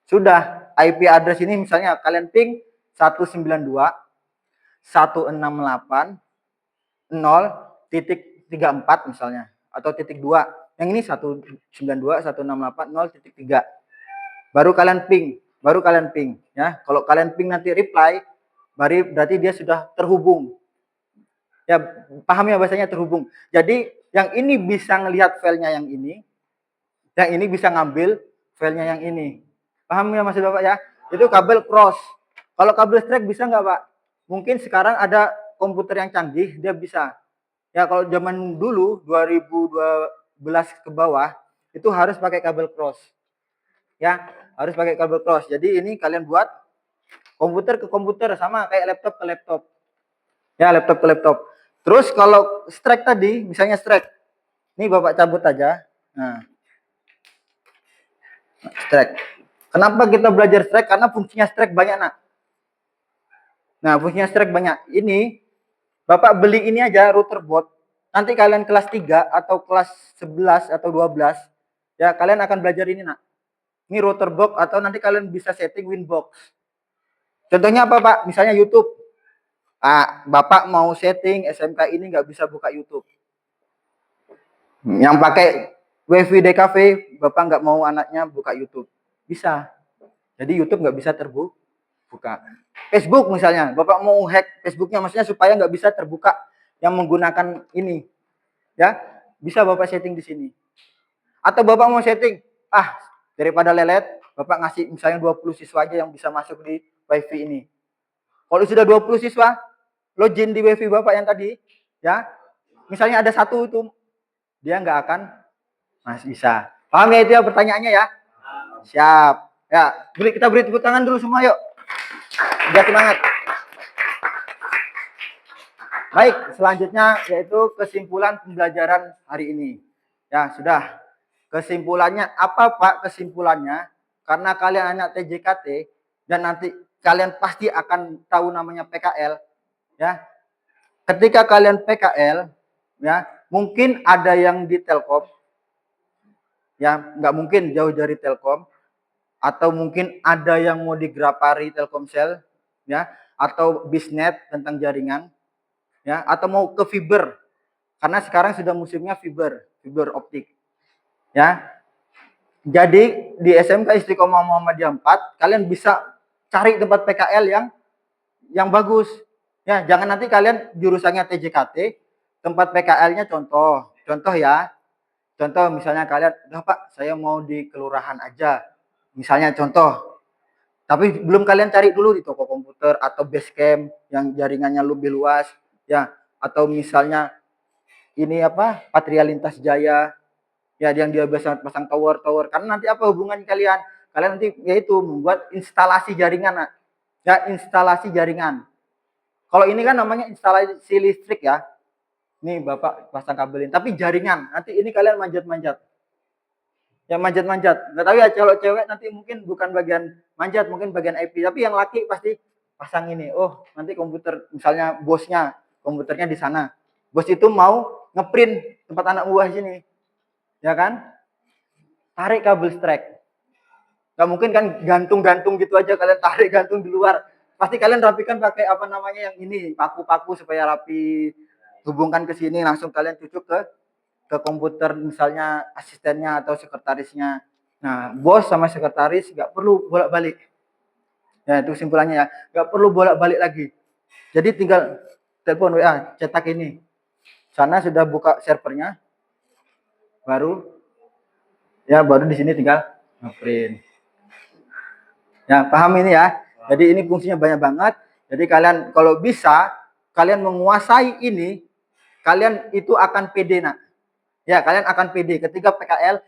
sudah IP address ini misalnya kalian ping 192.168.0.34 misalnya atau titik 2. Yang ini 192.168.0.3. Baru kalian ping ya. Kalau kalian ping nanti reply berarti dia sudah terhubung. Ya, paham ya bahasanya terhubung. Jadi yang ini bisa ngelihat filenya yang ini bisa ngambil filenya yang ini. Paham ya maksud Bapak ya? Itu kabel cross. Kalau kabel strike bisa nggak Pak? Mungkin sekarang ada komputer yang canggih, dia bisa. Ya kalau zaman dulu 2012 ke bawah itu harus pakai kabel cross. Ya, harus pakai kabel cross. Jadi ini kalian buat komputer ke komputer sama kayak laptop ke laptop. Ya, laptop ke laptop. Terus kalau strike tadi, misalnya strike. Ini Bapak cabut aja. Nah. Strike. Kenapa kita belajar strike? Karena fungsinya strike banyak, Nak. Nah, fungsinya strike banyak. Ini Bapak beli ini aja router board. Nanti kalian kelas 3 atau kelas 11 atau 12, ya kalian akan belajar ini, Nak. Ini router box atau nanti kalian bisa setting Winbox. Contohnya apa, Pak? Misalnya YouTube. Bapak mau setting SMK ini nggak bisa buka YouTube. Yang pakai WiFi DKV, Bapak nggak mau anaknya buka YouTube. Bisa. Jadi YouTube nggak bisa terbuka. Facebook misalnya, Bapak mau hack Facebooknya, maksudnya supaya nggak bisa terbuka yang menggunakan ini. Ya, bisa Bapak setting di sini. Atau Bapak mau setting, daripada lelet, Bapak ngasih misalnya 20 siswa aja yang bisa masuk di WiFi ini. Kalau sudah 20 siswa, login di WiFi Bapak yang tadi, ya, misalnya ada satu itu, dia nggak akan bisa. Paham ya itu ya pertanyaannya ya? Siap. Ya, kita beri tepuk tangan dulu semua yuk. Biar semangat. Baik, selanjutnya yaitu kesimpulan pembelajaran hari ini. Ya, sudah. Kesimpulannya apa Pak kesimpulannya? Karena kalian anak TJKT dan nanti kalian pasti akan tahu namanya PKL, ya. Ketika kalian PKL, ya, mungkin ada yang di Telkom, ya, nggak mungkin jauh dari Telkom, atau mungkin ada yang mau di Grapari Telkomsel, ya, atau Bisnet tentang jaringan, ya, atau mau ke fiber, karena sekarang sudah musimnya fiber optik, ya. Jadi di SMK Istiqomah Muhammadiyah 4 kalian bisa cari tempat PKL yang bagus. Ya, jangan nanti kalian jurusannya TJKT, tempat PKL-nya contoh ya. Contoh misalnya kalian, "Udah Pak, saya mau di kelurahan aja." Misalnya contoh. Tapi belum kalian cari dulu di toko komputer atau Basecamp yang jaringannya lebih luas, ya. Atau misalnya ini Patria Lintas Jaya. Ya, yang dia biasa pasang tower. Karena nanti apa hubungan kalian? Kalian nanti yaitu membuat instalasi jaringan, Nak. Ya, instalasi jaringan. Kalau ini kan namanya instalasi listrik ya. Nih Bapak pasang kabelin, tapi jaringan. Nanti ini kalian manjat-manjat. Ya manjat-manjat. Nggak tahu ya kalau cewek nanti mungkin bukan bagian manjat, mungkin bagian IP. Tapi yang laki pasti pasang ini. Oh, nanti komputer misalnya bosnya, komputernya di sana. Bos itu mau ngeprint tempat anak buah sini. Ya kan? Tarik kabel strike. Gak mungkin kan gantung-gantung gitu aja kalian tarik gantung di luar. Pasti kalian rapikan pakai yang ini, paku-paku supaya rapi. Hubungkan ke sini langsung kalian cucuk ke komputer misalnya asistennya atau sekretarisnya. Nah, bos sama sekretaris nggak perlu bolak-balik. Ya, itu kesimpulannya ya. Nggak perlu bolak-balik lagi. Jadi tinggal telepon WA, cetak ini. Sana sudah buka servernya. Baru di sini tinggal ngeprint. Ya, paham ini ya. Jadi ini fungsinya banyak banget. Jadi kalian kalau bisa kalian menguasai ini, kalian itu akan pede nak. Ya, kalian akan pede ketika PKL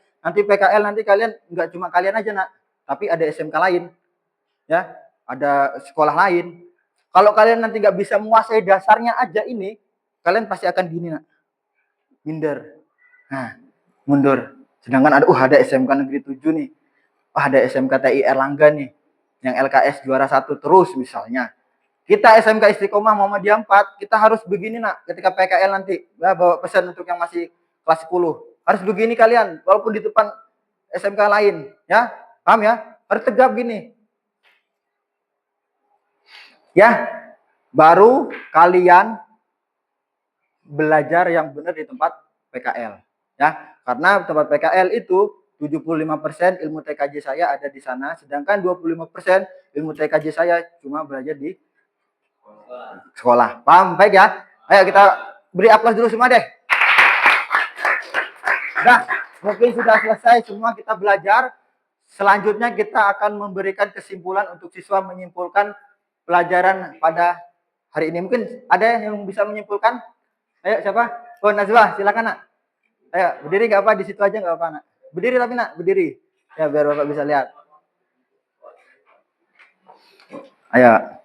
nanti kalian nggak cuma kalian aja nak, tapi ada SMK lain. Ya, ada sekolah lain. Kalau kalian nanti nggak bisa menguasai dasarnya aja ini, kalian pasti akan gini nak. Minder. Nah, mundur. Sedangkan ada SMK Negeri 7 nih. Ada SMK TI Erlangga nih. Yang LKS juara 1 terus misalnya. Kita SMK Istiqomah Muhammadiyah 4, kita harus begini nak ketika PKL nanti. Ya, bawa pesan untuk yang masih kelas 10. Harus begini kalian walaupun di depan SMK lain, ya. Paham ya? Harus tegap gini. Ya. Baru kalian belajar yang benar di tempat PKL, ya. Karena tempat PKL itu 75% ilmu TKJ saya ada di sana, sedangkan 25% ilmu TKJ saya cuma belajar di sekolah. Paham? Baik ya. Ayo kita beri aplaus dulu semua deh. Nah, mungkin sudah selesai semua kita belajar. Selanjutnya kita akan memberikan kesimpulan untuk siswa menyimpulkan pelajaran pada hari ini. Mungkin ada yang bisa menyimpulkan? Ayo siapa? Oh, Najwa, silakan nak. Ayo, berdiri nggak apa, di situ aja nggak apa nak. Berdiri tapi nak, berdiri. Ya biar Bapak bisa lihat. Ayo.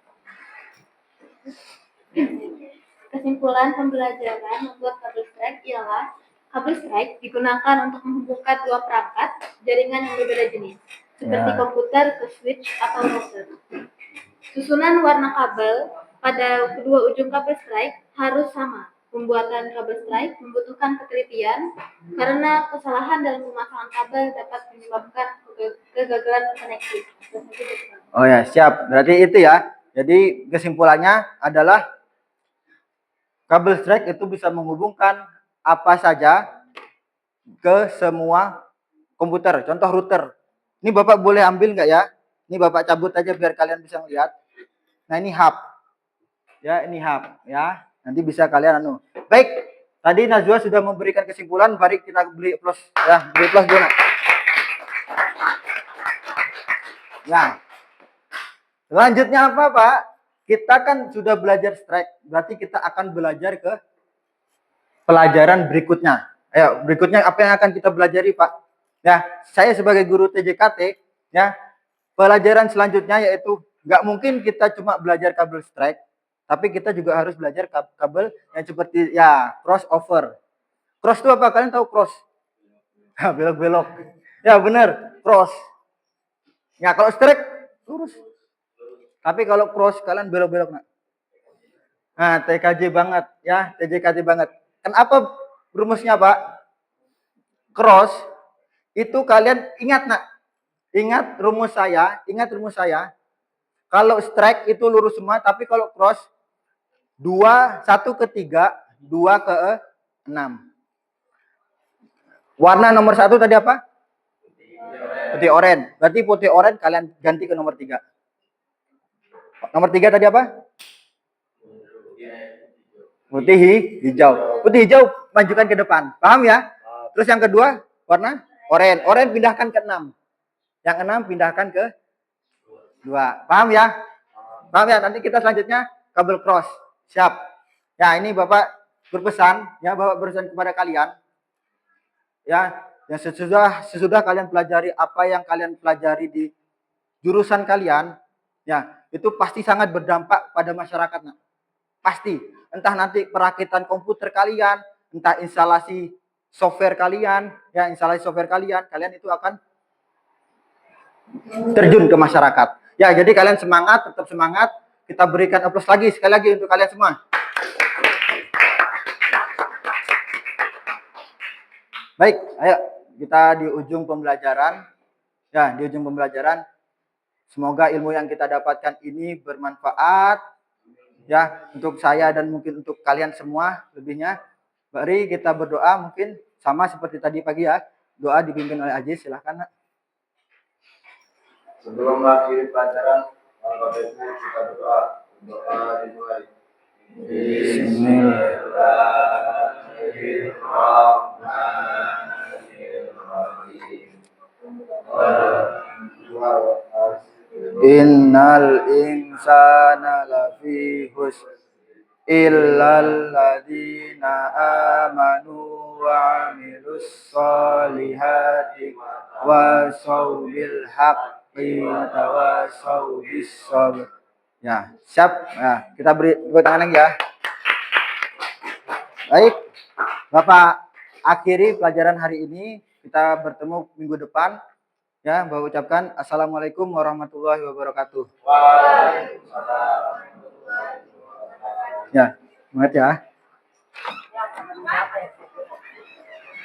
Kesimpulan pembelajaran membuat kabel strike ialah kabel strike digunakan untuk menghubungkan dua perangkat jaringan yang berbeda jenis, seperti komputer ke switch atau router. Susunan warna kabel pada kedua ujung kabel strike harus sama. Pembuatan kabel strike membutuhkan ketelitian karena kesalahan dalam pemasangan kabel dapat menyebabkan kegagalan koneksi. Oh ya, siap. Berarti itu ya. Jadi kesimpulannya adalah kabel strike itu bisa menghubungkan apa saja ke semua komputer. Contoh router. Ini Bapak boleh ambil nggak ya? Ini Bapak cabut aja biar kalian bisa melihat. Nah ini hub. Ya ini hub. Ya nanti bisa kalian Baik. Tadi Najwa sudah memberikan kesimpulan. Mari kita beri plus. Ya beri plus dulu. Ya. Selanjutnya apa Pak? Kita kan sudah belajar strike. Berarti kita akan belajar ke pelajaran berikutnya. Ayo, berikutnya apa yang akan kita pelajari, Pak? Ya, saya sebagai guru TJKT, ya, pelajaran selanjutnya yaitu nggak mungkin kita cuma belajar kabel strike, tapi kita juga harus belajar kabel yang seperti ya crossover. Cross itu apa? Kalian tahu cross? Belok-belok. Ya benar, cross. Ya kalau strike lurus. Tapi kalau cross kalian belok-belok nak. Nah, TKJ banget ya, TJKT banget. Kenapa rumusnya, Pak? Cross itu kalian ingat nak. Ingat rumus saya. Kalau strike itu lurus semua, tapi kalau cross 1 ke 3, 2 ke 6. Warna nomor 1 tadi apa? Putih oranye. Berarti putih oranye kalian ganti ke nomor 3. Nomor 3 tadi apa? Putih hijau. Putih hijau majukan ke depan. Paham ya? Terus yang kedua, warna oranye. Oranye pindahkan ke 6. Yang 6 pindahkan ke 2. Paham ya? Paham ya? Nanti kita selanjutnya kabel cross. Siap. Ya, ini Bapak berpesan, ya Bapak berpesan kepada kalian. Ya, yang sesudah kalian pelajari apa yang kalian pelajari di jurusan kalian, ya, itu pasti sangat berdampak pada masyarakat. Nah. Pasti. Entah nanti perakitan komputer kalian, entah instalasi software kalian, ya instalasi software kalian itu akan terjun ke masyarakat. Ya, jadi kalian semangat, tetap semangat. Kita berikan aplaus lagi sekali lagi untuk kalian semua. Baik, ayo kita di ujung pembelajaran. Ya, di ujung pembelajaran. Semoga ilmu yang kita dapatkan ini bermanfaat ya untuk saya dan mungkin untuk kalian semua lebihnya. Mari kita berdoa mungkin sama seperti tadi pagi ya. Doa dipimpin oleh Aziz, silakan. Sebelum mengakhiri pelajaran, Bapak Ibu kita berdoa. Doa dimulai. Bismillahirrahmanirrahim. Innal insana lafi khusr illal ladzina amanu wa amilus solihati wasaw bil haqqi wa tawasaw bis sabr. Ya, siap. Nah, kita beri tepuk tangan lagi ya. Baik, Bapak akhiri pelajaran hari ini. Kita bertemu minggu depan. Ya, Bapak ucapkan assalamualaikum warahmatullahi wabarakatuh. Waalaikumsalam. Ya, semangat ya.